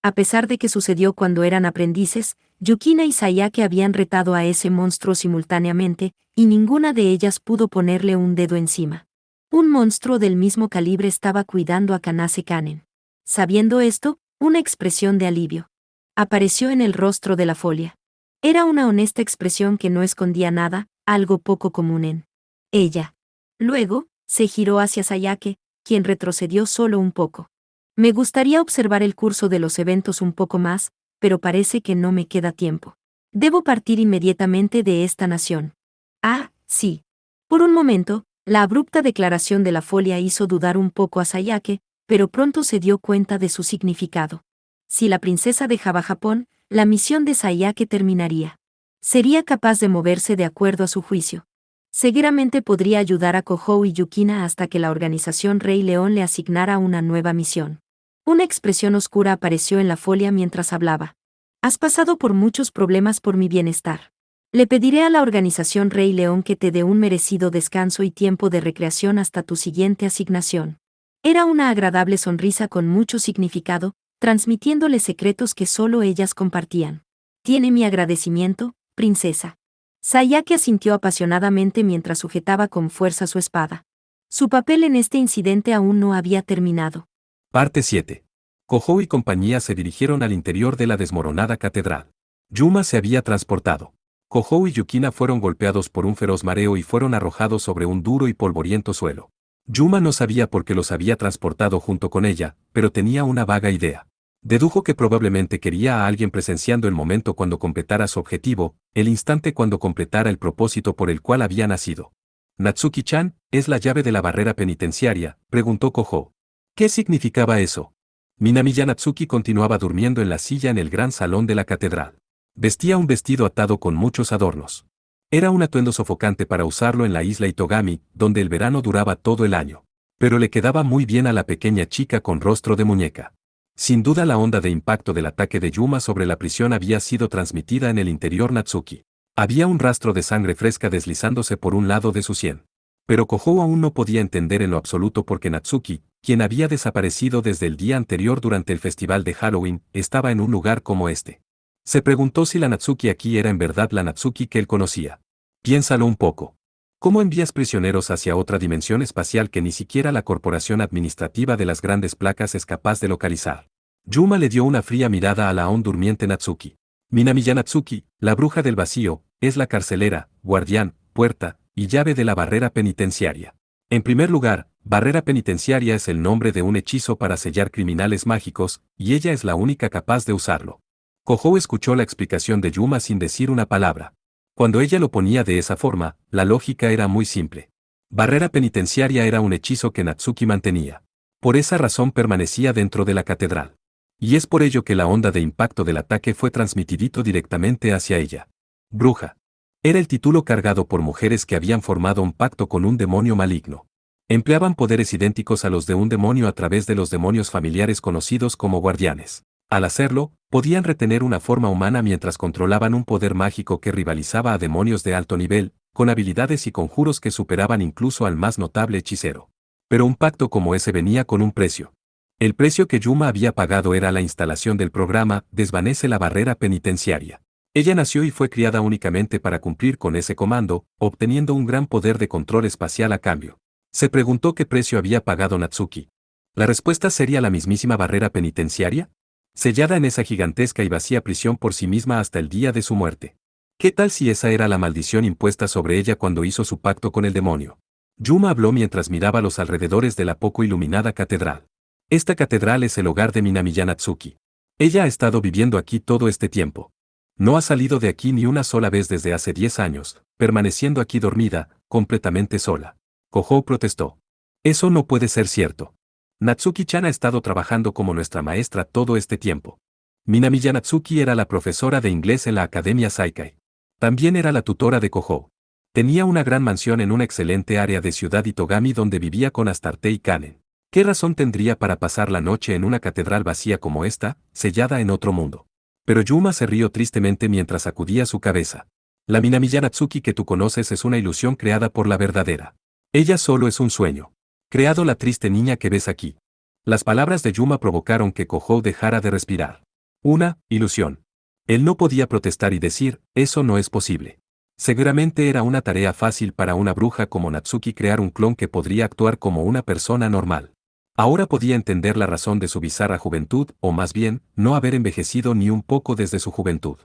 S2: A pesar de que sucedió cuando eran aprendices, Yukina y Sayake habían retado a ese monstruo simultáneamente, y ninguna de ellas pudo ponerle un dedo encima. Un monstruo del mismo calibre estaba cuidando a Kanase Kanen. Sabiendo esto, una expresión de alivio apareció en el rostro de la Folia. Era una honesta expresión que no escondía nada, algo poco común en ella. Luego, se giró hacia Sayake, quien retrocedió solo un poco. Me gustaría observar el curso de los eventos un poco más, pero parece que no me queda tiempo. Debo partir inmediatamente de esta nación. Ah, sí. Por un momento, la abrupta declaración de la Folia hizo dudar un poco a Sayake, pero pronto se dio cuenta de su significado. Si la princesa dejaba Japón, la misión de Sayake terminaría. Sería capaz de moverse de acuerdo a su juicio. Seguramente podría ayudar a Kohou y Yukina hasta que la organización Rey León le asignara una nueva misión. Una expresión oscura apareció en la Folia mientras hablaba. Has pasado por muchos problemas por mi bienestar. Le pediré a la organización Rey León que te dé un merecido descanso y tiempo de recreación hasta tu siguiente asignación. Era una agradable sonrisa con mucho significado, transmitiéndole secretos que solo ellas compartían. Tiene mi agradecimiento, princesa. Sayake asintió apasionadamente mientras sujetaba con fuerza su espada. Su papel en este incidente aún no había terminado.
S1: Parte 7. Kohou y compañía se dirigieron al interior de la desmoronada catedral. Yuma se había transportado. Kohou y Yukina fueron golpeados por un feroz mareo y fueron arrojados sobre un duro y polvoriento suelo. Yuma no sabía por qué los había transportado junto con ella, pero tenía una vaga idea. Dedujo que probablemente quería a alguien presenciando el momento cuando completara su objetivo, el instante cuando completara el propósito por el cual había nacido. «Natsuki-chan, ¿es la llave de la barrera penitenciaria?», preguntó Kohou. ¿Qué significaba eso? Minamiya Natsuki continuaba durmiendo en la silla en el gran salón de la catedral. Vestía un vestido atado con muchos adornos. Era un atuendo sofocante para usarlo en la isla Itogami, donde el verano duraba todo el año. Pero le quedaba muy bien a la pequeña chica con rostro de muñeca. Sin duda la onda de impacto del ataque de Yuma sobre la prisión había sido transmitida en el interior Natsuki. Había un rastro de sangre fresca deslizándose por un lado de su sien. Pero Kohou aún no podía entender en lo absoluto por qué Natsuki, quien había desaparecido desde el día anterior durante el festival de Halloween, estaba en un lugar como este. Se preguntó si la Natsuki aquí era en verdad la Natsuki que él conocía. Piénsalo un poco. ¿Cómo envías prisioneros hacia otra dimensión espacial que ni siquiera la corporación administrativa de las grandes placas es capaz de localizar? Yuma le dio una fría mirada a la aún durmiente Natsuki. Minamiya Natsuki, la bruja del vacío, es la carcelera, guardián, puerta y llave de la barrera penitenciaria. En primer lugar, barrera penitenciaria es el nombre de un hechizo para sellar criminales mágicos, y ella es la única capaz de usarlo. Kohou escuchó la explicación de Yuma sin decir una palabra. Cuando ella lo ponía de esa forma, la lógica era muy simple. Barrera penitenciaria era un hechizo que Natsuki mantenía. Por esa razón permanecía dentro de la catedral. Y es por ello que la onda de impacto del ataque fue transmitidito directamente hacia ella. Bruja. Era el título cargado por mujeres que habían formado un pacto con un demonio maligno. Empleaban poderes idénticos a los de un demonio a través de los demonios familiares conocidos como guardianes. Al hacerlo, podían retener una forma humana mientras controlaban un poder mágico que rivalizaba a demonios de alto nivel, con habilidades y conjuros que superaban incluso al más notable hechicero. Pero un pacto como ese venía con un precio. El precio que Yuma había pagado era la instalación del programa Desvanece la barrera penitenciaria. Ella nació y fue criada únicamente para cumplir con ese comando, obteniendo un gran poder de control espacial a cambio. Se preguntó qué precio había pagado Natsuki. ¿La respuesta sería la mismísima barrera penitenciaria? Sellada en esa gigantesca y vacía prisión por sí misma hasta el día de su muerte. ¿Qué tal si esa era la maldición impuesta sobre ella cuando hizo su pacto con el demonio? Yuma habló mientras miraba los alrededores de la poco iluminada catedral. Esta catedral es el hogar de Minamiya Natsuki. Ella ha estado viviendo aquí todo este tiempo. No ha salido de aquí ni una sola vez desde hace 10 años, permaneciendo aquí dormida, completamente sola. Kohou protestó. Eso no puede ser cierto. Natsuki-chan ha estado trabajando como nuestra maestra todo este tiempo. Minamiya Natsuki era la profesora de inglés en la Academia Saikai. También era la tutora de Kohou. Tenía una gran mansión en una excelente área de Ciudad Itogami donde vivía con Astarte y Kanen. ¿Qué razón tendría para pasar la noche en una catedral vacía como esta, sellada en otro mundo? Pero Yuma se rió tristemente mientras sacudía su cabeza. La Minamiya Natsuki que tú conoces es una ilusión creada por la verdadera. Ella solo es un sueño. Creado la triste niña que ves aquí. Las palabras de Yuma provocaron que Kohou dejara de respirar. Una ilusión. Él no podía protestar y decir, eso no es posible. Seguramente era una tarea fácil para una bruja como Natsuki crear un clon que podría actuar como una persona normal. Ahora podía entender la razón de su bizarra juventud, o más bien, no haber envejecido ni un poco desde su juventud.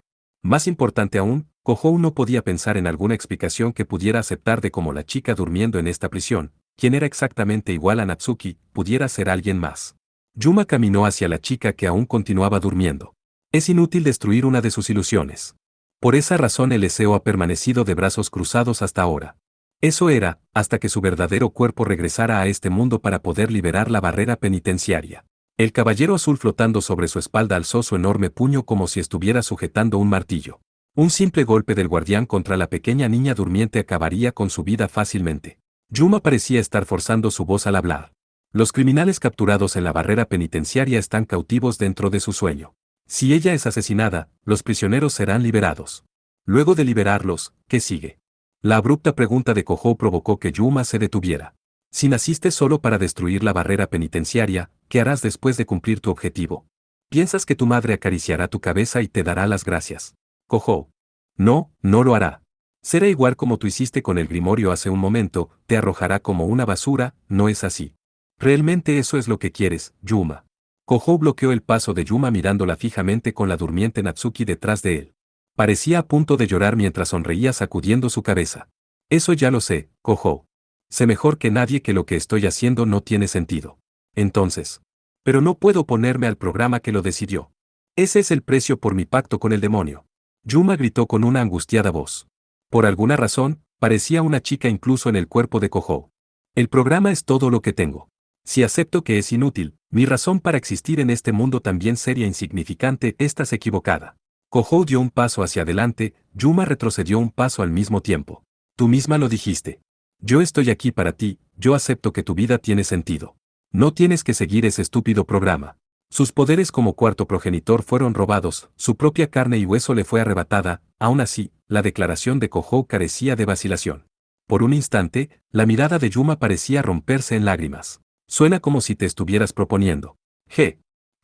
S1: Más importante aún, Kohou no podía pensar en alguna explicación que pudiera aceptar de cómo la chica durmiendo en esta prisión, quien era exactamente igual a Natsuki, pudiera ser alguien más. Yuma caminó hacia la chica que aún continuaba durmiendo. Es inútil destruir una de sus ilusiones. Por esa razón el Ezeo ha permanecido de brazos cruzados hasta ahora. Eso era, hasta que su verdadero cuerpo regresara a este mundo para poder liberar la barrera penitenciaria. El caballero azul flotando sobre su espalda alzó su enorme puño como si estuviera sujetando un martillo. Un simple golpe del guardián contra la pequeña niña durmiente acabaría con su vida fácilmente. Yuma parecía estar forzando su voz al hablar. Los criminales capturados en la barrera penitenciaria están cautivos dentro de su sueño. Si ella es asesinada, los prisioneros serán liberados. Luego de liberarlos, ¿qué sigue? La abrupta pregunta de Kohou provocó que Yuma se detuviera. Si naciste solo para destruir la barrera penitenciaria, ¿qué harás después de cumplir tu objetivo? ¿Piensas que tu madre acariciará tu cabeza y te dará las gracias? Kohou. No, no lo hará. Será igual como tú hiciste con el grimorio hace un momento, te arrojará como una basura, ¿no es así? Realmente eso es lo que quieres, Yuma. Kohou bloqueó el paso de Yuma mirándola fijamente con la durmiente Natsuki detrás de él. Parecía a punto de llorar mientras sonreía sacudiendo su cabeza. Eso ya lo sé, Kohou. Sé mejor que nadie que lo que estoy haciendo no tiene sentido. Entonces. Pero no puedo oponerme al programa que lo decidió. Ese es el precio por mi pacto con el demonio. Yuma gritó con una angustiada voz. Por alguna razón, parecía una chica incluso en el cuerpo de Kohou. El programa es todo lo que tengo. Si acepto que es inútil, mi razón para existir en este mundo también sería insignificante, estás equivocada. Kohou dio un paso hacia adelante, Yuma retrocedió un paso al mismo tiempo. Tú misma lo dijiste. Yo estoy aquí para ti, yo acepto que tu vida tiene sentido. No tienes que seguir ese estúpido programa. Sus poderes como cuarto progenitor fueron robados, su propia carne y hueso le fue arrebatada, aún así, la declaración de Kohou carecía de vacilación. Por un instante, la mirada de Yuma parecía romperse en lágrimas. Suena como si te estuvieras proponiendo.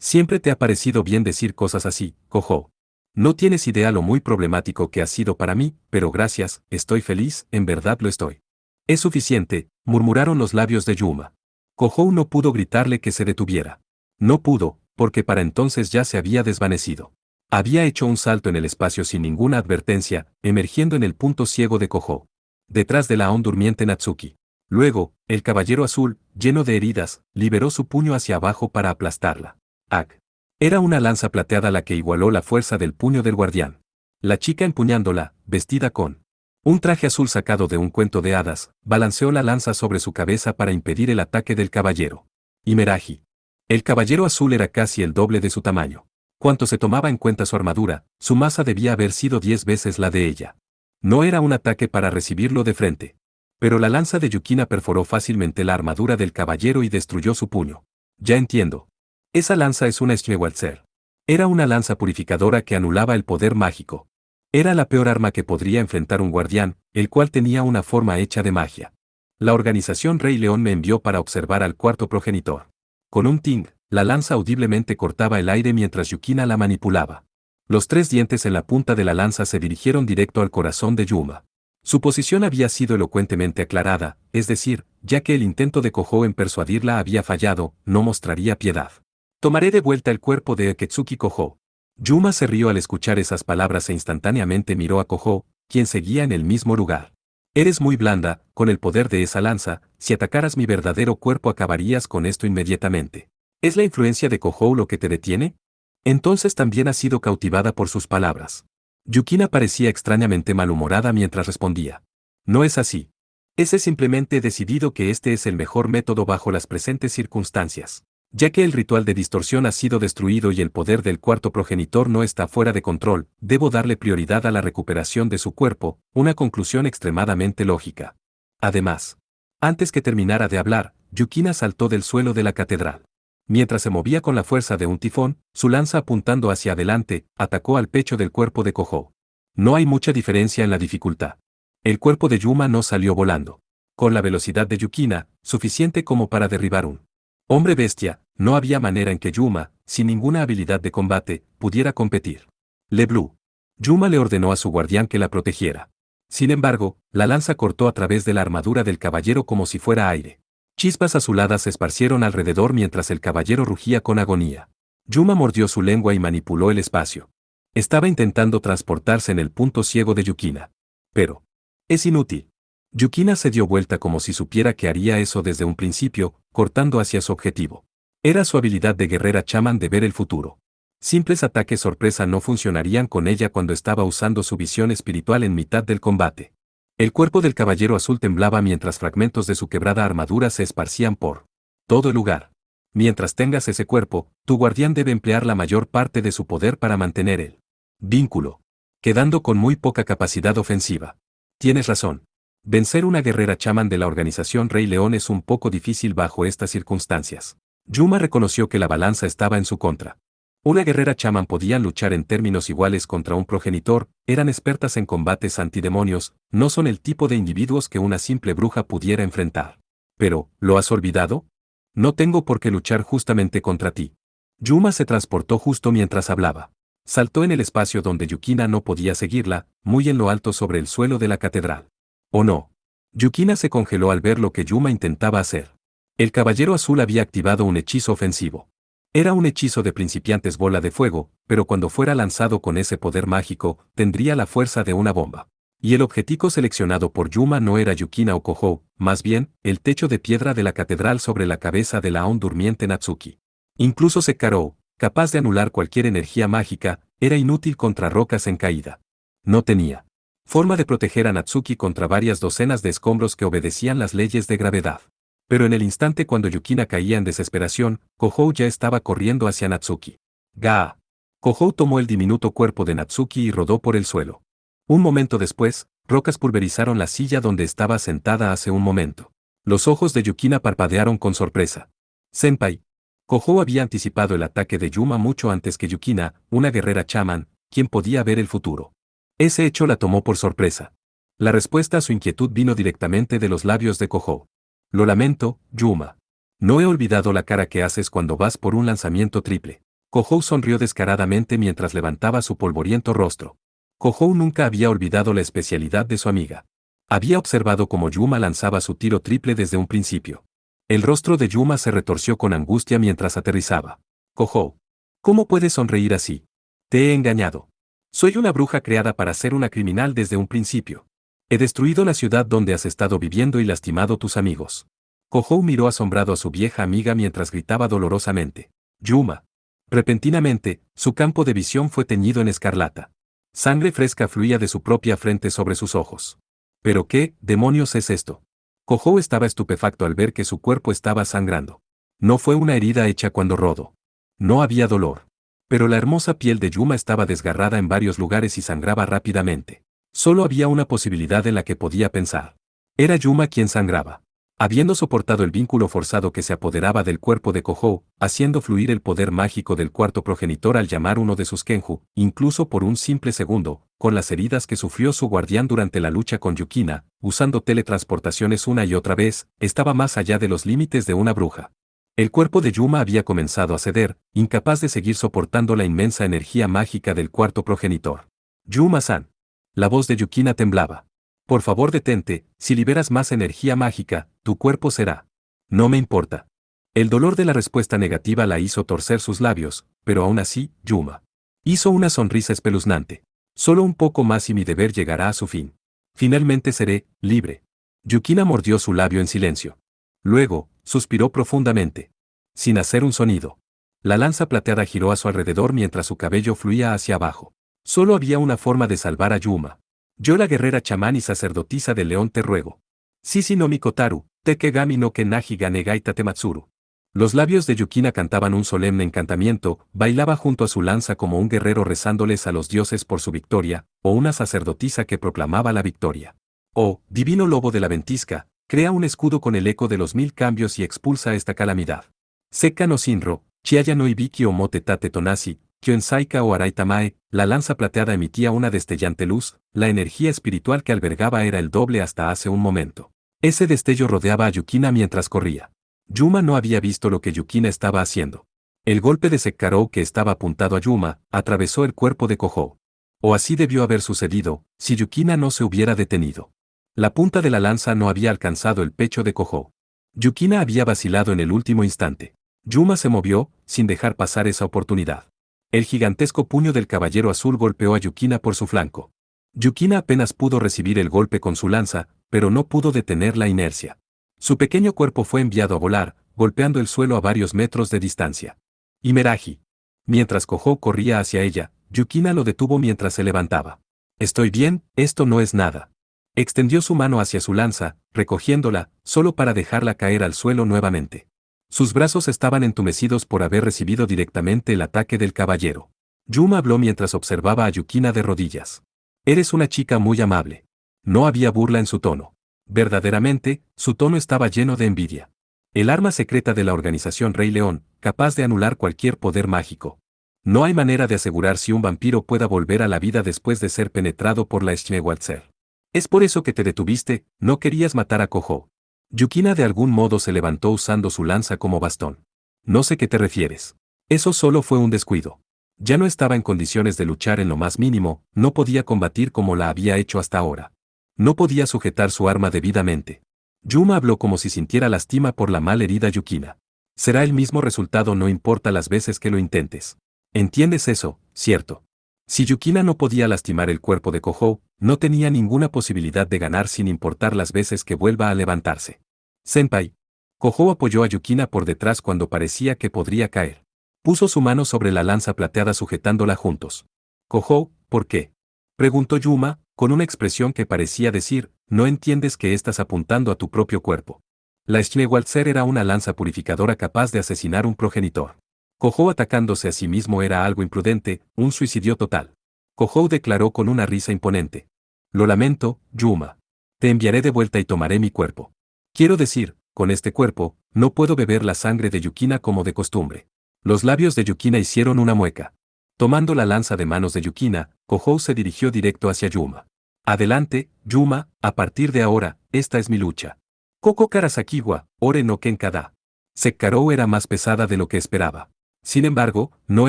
S1: Siempre te ha parecido bien decir cosas así, Kohou. No tienes idea lo muy problemático que ha sido para mí, pero gracias, estoy feliz, en verdad lo estoy. Es suficiente, murmuraron los labios de Yuma. Kohou no pudo gritarle que se detuviera. No pudo, porque para entonces ya se había desvanecido. Había hecho un salto en el espacio sin ninguna advertencia, emergiendo en el punto ciego de Kohou. Detrás de la aún durmiente Natsuki. Luego, el caballero azul, lleno de heridas, liberó su puño hacia abajo para aplastarla. ¡Ag! Era una lanza plateada la que igualó la fuerza del puño del guardián. La chica empuñándola, vestida con un traje azul sacado de un cuento de hadas, balanceó la lanza sobre su cabeza para impedir el ataque del caballero. Imeraji. El caballero azul era casi el doble de su tamaño. Cuanto se tomaba en cuenta su armadura, su masa debía haber sido 10 veces la de ella. No era un ataque para recibirlo de frente. Pero la lanza de Yukina perforó fácilmente la armadura del caballero y destruyó su puño. Ya entiendo. Esa lanza es una Schneewalzer. Era una lanza purificadora que anulaba el poder mágico. Era la peor arma que podría enfrentar un guardián, el cual tenía una forma hecha de magia. La organización Rey León me envió para observar al cuarto progenitor. Con un ting, la lanza audiblemente cortaba el aire mientras Yukina la manipulaba. Los 3 dientes en la punta de la lanza se dirigieron directo al corazón de Yuma. Su posición había sido elocuentemente aclarada, es decir, ya que el intento de Kohou en persuadirla había fallado, no mostraría piedad. Tomaré de vuelta el cuerpo de Aketsuki Kohou. Yuma se rió al escuchar esas palabras e instantáneamente miró a Kohou, quien seguía en el mismo lugar. Eres muy blanda, con el poder de esa lanza, si atacaras mi verdadero cuerpo acabarías con esto inmediatamente. ¿Es la influencia de Kohou lo que te detiene? Entonces también has sido cautivada por sus palabras. Yukina parecía extrañamente malhumorada mientras respondía. No es así. He simplemente decidido que este es el mejor método bajo las presentes circunstancias. Ya que el ritual de distorsión ha sido destruido y el poder del cuarto progenitor no está fuera de control, debo darle prioridad a la recuperación de su cuerpo, una conclusión extremadamente lógica. Además, antes que terminara de hablar, Yukina saltó del suelo de la catedral. Mientras se movía con la fuerza de un tifón, su lanza apuntando hacia adelante, atacó al pecho del cuerpo de Kohou. No hay mucha diferencia en la dificultad. El cuerpo de Yuma no salió volando. Con la velocidad de Yukina, suficiente como para derribar un hombre bestia, no había manera en que Yuma, sin ninguna habilidad de combate, pudiera competir. Blue. Yuma le ordenó a su guardián que la protegiera. Sin embargo, la lanza cortó a través de la armadura del caballero como si fuera aire. Chispas azuladas se esparcieron alrededor mientras el caballero rugía con agonía. Yuma mordió su lengua y manipuló el espacio. Estaba intentando transportarse en el punto ciego de Yukina. Pero es inútil. Yukina se dio vuelta como si supiera que haría eso desde un principio, cortando hacia su objetivo. Era su habilidad de guerrera chamán de ver el futuro. Simples ataques sorpresa no funcionarían con ella cuando estaba usando su visión espiritual en mitad del combate. El cuerpo del caballero azul temblaba mientras fragmentos de su quebrada armadura se esparcían por todo el lugar. Mientras tengas ese cuerpo, tu guardián debe emplear la mayor parte de su poder para mantener el vínculo, quedando con muy poca capacidad ofensiva. Tienes razón. Vencer una guerrera chamán de la organización Rey León es un poco difícil bajo estas circunstancias. Yuma reconoció que la balanza estaba en su contra. Una guerrera chamán podían luchar en términos iguales contra un progenitor, eran expertas en combates antidemonios, no son el tipo de individuos que una simple bruja pudiera enfrentar. Pero, ¿lo has olvidado? No tengo por qué luchar justamente contra ti. Yuma se transportó justo mientras hablaba. Saltó en el espacio donde Yukina no podía seguirla, muy en lo alto sobre el suelo de la catedral. ¿O no? Yukina se congeló al ver lo que Yuma intentaba hacer. El caballero azul había activado un hechizo ofensivo. Era un hechizo de principiantes bola de fuego, pero cuando fuera lanzado con ese poder mágico, tendría la fuerza de una bomba. Y el objetivo seleccionado por Yuma no era Yukina o Kohou, más bien, el techo de piedra de la catedral sobre la cabeza de la aún durmiente Natsuki. Incluso Sekarou, capaz de anular cualquier energía mágica, era inútil contra rocas en caída. No tenía forma de proteger a Natsuki contra varias docenas de escombros que obedecían las leyes de gravedad. Pero en el instante cuando Yukina caía en desesperación, Kohou ya estaba corriendo hacia Natsuki. ¡Gaa! Kohou tomó el diminuto cuerpo de Natsuki y rodó por el suelo. Un momento después, rocas pulverizaron la silla donde estaba sentada hace un momento. Los ojos de Yukina parpadearon con sorpresa. Senpai. Kohou había anticipado el ataque de Yuma mucho antes que Yukina, una guerrera chamán, quien podía ver el futuro. Ese hecho la tomó por sorpresa. La respuesta a su inquietud vino directamente de los labios de Kohou. Lo lamento, Yuma. No he olvidado la cara que haces cuando vas por un lanzamiento triple. Kohou sonrió descaradamente mientras levantaba su polvoriento rostro. Kohou nunca había olvidado la especialidad de su amiga. Había observado cómo Yuma lanzaba su tiro triple desde un principio. El rostro de Yuma se retorció con angustia mientras aterrizaba. Kohou. ¿Cómo puedes sonreír así? Te he engañado. Soy una bruja creada para ser una criminal desde un principio. He destruido la ciudad donde has estado viviendo y lastimado tus amigos. Kohou miró asombrado a su vieja amiga mientras gritaba dolorosamente. Yuma. Repentinamente, su campo de visión fue teñido en escarlata. Sangre fresca fluía de su propia frente sobre sus ojos. ¿Pero qué, demonios es esto? Kohou estaba estupefacto al ver que su cuerpo estaba sangrando. No fue una herida hecha cuando rodó. No había dolor. Pero la hermosa piel de Yuma estaba desgarrada en varios lugares y sangraba rápidamente. Solo había una posibilidad en la que podía pensar. Era Yuma quien sangraba. Habiendo soportado el vínculo forzado que se apoderaba del cuerpo de Kohou, haciendo fluir el poder mágico del cuarto progenitor al llamar uno de sus Kenju, incluso por un simple segundo, con las heridas que sufrió su guardián durante la lucha con Yukina, usando teletransportaciones una y otra vez, estaba más allá de los límites de una bruja. El cuerpo de Yuma había comenzado a ceder, incapaz de seguir soportando la inmensa energía mágica del cuarto progenitor. Yuma-san. La voz de Yukina temblaba. Por favor detente, si liberas más energía mágica, tu cuerpo será. No me importa. El dolor de la respuesta negativa la hizo torcer sus labios, pero aún así, Yuma hizo una sonrisa espeluznante. Solo un poco más y mi deber llegará a su fin. Finalmente seré libre. Yukina mordió su labio en silencio. Luego, suspiró profundamente. Sin hacer un sonido. La lanza plateada giró a su alrededor mientras su cabello fluía hacia abajo. Solo había una forma de salvar a Yuma. Yo, la guerrera chamán y sacerdotisa del león, te ruego. Shishi no Mikotaru, Tekegami no Kenaji ga negaita tematsuru. Los labios de Yukina cantaban un solemne encantamiento, bailaba junto a su lanza como un guerrero rezándoles a los dioses por su victoria, o una sacerdotisa que proclamaba la victoria. Oh, divino lobo de la ventisca, crea un escudo con el eco de los 1000 cambios y expulsa esta calamidad. Seka no Shinro, Chiaya no Ibiki o Mote Tate Tonasi, Kyoen Saika o Araitamae, la lanza plateada emitía una destellante luz, la energía espiritual que albergaba era el doble hasta hace un momento. Ese destello rodeaba a Yukina mientras corría. Yuma no había visto lo que Yukina estaba haciendo. El golpe de Sekkarou que estaba apuntado a Yuma, atravesó el cuerpo de Kohou. O así debió haber sucedido, si Yukina no se hubiera detenido. La punta de la lanza no había alcanzado el pecho de Kohou. Yukina había vacilado en el último instante. Yuma se movió, sin dejar pasar esa oportunidad. El gigantesco puño del caballero azul golpeó a Yukina por su flanco. Yukina apenas pudo recibir el golpe con su lanza, pero no pudo detener la inercia. Su pequeño cuerpo fue enviado a volar, golpeando el suelo a varios metros de distancia. Imeraji. Mientras Kohou corría hacia ella, Yukina lo detuvo mientras se levantaba. Estoy bien, esto no es nada. Extendió su mano hacia su lanza, recogiéndola, solo para dejarla caer al suelo nuevamente. Sus brazos estaban entumecidos por haber recibido directamente el ataque del caballero. Yuma habló mientras observaba a Yukina de rodillas. Eres una chica muy amable. No había burla en su tono. Verdaderamente, su tono estaba lleno de envidia. El arma secreta de la organización Rey León, capaz de anular cualquier poder mágico. No hay manera de asegurar si un vampiro pueda volver a la vida después de ser penetrado por la Schneewalzer. Es por eso que te detuviste, no querías matar a Kohou. Yukina de algún modo se levantó usando su lanza como bastón. No sé qué te refieres. Eso solo fue un descuido. Ya no estaba en condiciones de luchar en lo más mínimo, no podía combatir como la había hecho hasta ahora. No podía sujetar su arma debidamente. Yuma habló como si sintiera lástima por la mal herida Yukina. Será el mismo resultado no importa las veces que lo intentes. ¿Entiendes eso, cierto? Si Yukina no podía lastimar el cuerpo de Kohou, no tenía ninguna posibilidad de ganar sin importar las veces que vuelva a levantarse. Senpai. Kohou apoyó a Yukina por detrás cuando parecía que podría caer. Puso su mano sobre la lanza plateada sujetándola juntos. Kohou, ¿por qué? Preguntó Yuma, con una expresión que parecía decir, no entiendes que estás apuntando a tu propio cuerpo. La Schneewalzer era una lanza purificadora capaz de asesinar un progenitor. Kohou atacándose a sí mismo era algo imprudente, un suicidio total. Kohou declaró con una risa imponente. Lo lamento, Yuma. Te enviaré de vuelta y tomaré mi cuerpo. Quiero decir, con este cuerpo, no puedo beber la sangre de Yukina como de costumbre. Los labios de Yukina hicieron una mueca. Tomando la lanza de manos de Yukina, Kohou se dirigió directo hacia Yuma. Adelante, Yuma, a partir de ahora, esta es mi lucha. Koko Karasakiwa, Ore no Kenkada. Sekkarou era más pesada de lo que esperaba. Sin embargo, no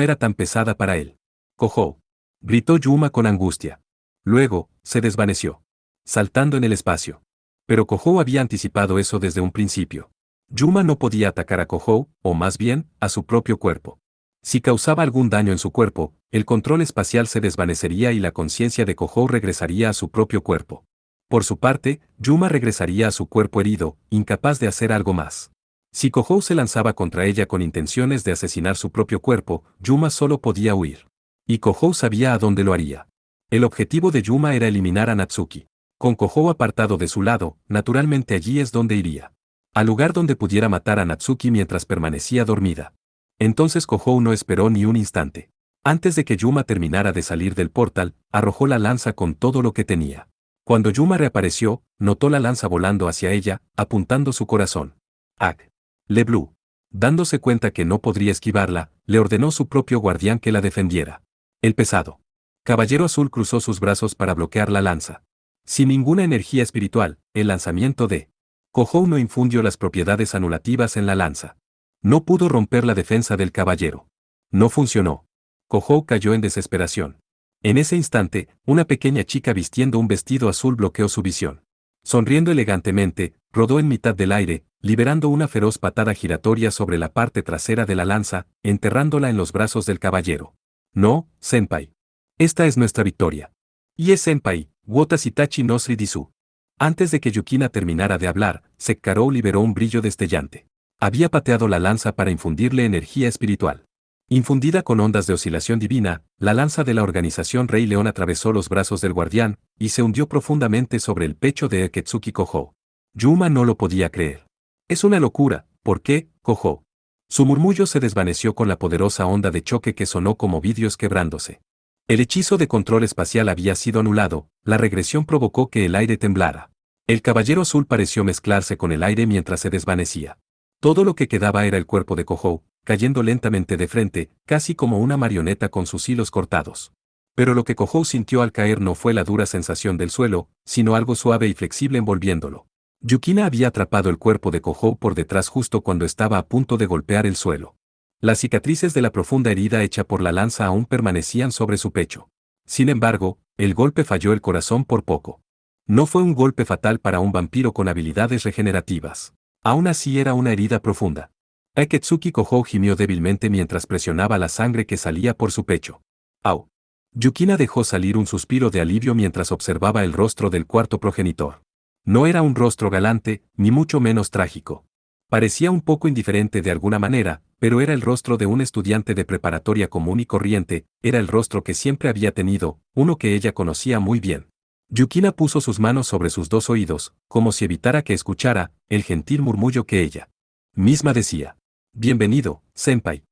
S1: era tan pesada para él. Kohou. Gritó Yuma con angustia. Luego, se desvaneció. Saltando en el espacio. Pero Kohou había anticipado eso desde un principio. Yuma no podía atacar a Kohou, o más bien, a su propio cuerpo. Si causaba algún daño en su cuerpo, el control espacial se desvanecería y la conciencia de Kohou regresaría a su propio cuerpo. Por su parte, Yuma regresaría a su cuerpo herido, incapaz de hacer algo más. Si Kohou se lanzaba contra ella con intenciones de asesinar su propio cuerpo, Yuma solo podía huir. Y Kohou sabía a dónde lo haría. El objetivo de Yuma era eliminar a Natsuki. Con Kohou apartado de su lado, naturalmente allí es donde iría. Al lugar donde pudiera matar a Natsuki mientras permanecía dormida. Entonces Kohou no esperó ni un instante. Antes de que Yuma terminara de salir del portal, arrojó la lanza con todo lo que tenía. Cuando Yuma reapareció, notó la lanza volando hacia ella, apuntando su corazón. ¡Ag! Leblu. Dándose cuenta que no podría esquivarla, le ordenó su propio guardián que la defendiera. El pesado Caballero Azul cruzó sus brazos para bloquear la lanza. Sin ninguna energía espiritual, el lanzamiento de Kohou no infundió las propiedades anulativas en la lanza. No pudo romper la defensa del caballero. No funcionó. Kohou cayó en desesperación. En ese instante, una pequeña chica vistiendo un vestido azul bloqueó su visión. Sonriendo elegantemente, rodó en mitad del aire, liberando una feroz patada giratoria sobre la parte trasera de la lanza, enterrándola en los brazos del caballero. No, senpai. Esta es nuestra victoria. Y es senpai, Wotas Itachi no Sridisu. Antes de que Yukina terminara de hablar, Sekkarou liberó un brillo destellante. Había pateado la lanza para infundirle energía espiritual. Infundida con ondas de oscilación divina, la lanza de la organización Rey León atravesó los brazos del guardián y se hundió profundamente sobre el pecho de Akatsuki Kohou. Yuma no lo podía creer. Es una locura, ¿por qué, Kohou? Su murmullo se desvaneció con la poderosa onda de choque que sonó como vidrios quebrándose. El hechizo de control espacial había sido anulado, la regresión provocó que el aire temblara. El caballero azul pareció mezclarse con el aire mientras se desvanecía. Todo lo que quedaba era el cuerpo de Kohou, cayendo lentamente de frente, casi como una marioneta con sus hilos cortados. Pero lo que Kohou sintió al caer no fue la dura sensación del suelo, sino algo suave y flexible envolviéndolo. Yukina había atrapado el cuerpo de Kohou por detrás justo cuando estaba a punto de golpear el suelo. Las cicatrices de la profunda herida hecha por la lanza aún permanecían sobre su pecho. Sin embargo, el golpe falló el corazón por poco. No fue un golpe fatal para un vampiro con habilidades regenerativas. Aún así era una herida profunda. Akatsuki Kohou gimió débilmente mientras presionaba la sangre que salía por su pecho. ¡Au! Yukina dejó salir un suspiro de alivio mientras observaba el rostro del cuarto progenitor. No era un rostro galante, ni mucho menos trágico. Parecía un poco indiferente de alguna manera, pero era el rostro de un estudiante de preparatoria común y corriente, era el rostro que siempre había tenido, uno que ella conocía muy bien. Yukina puso sus manos sobre sus dos oídos, como si evitara que escuchara el gentil murmullo que ella misma decía. Bienvenido, senpai.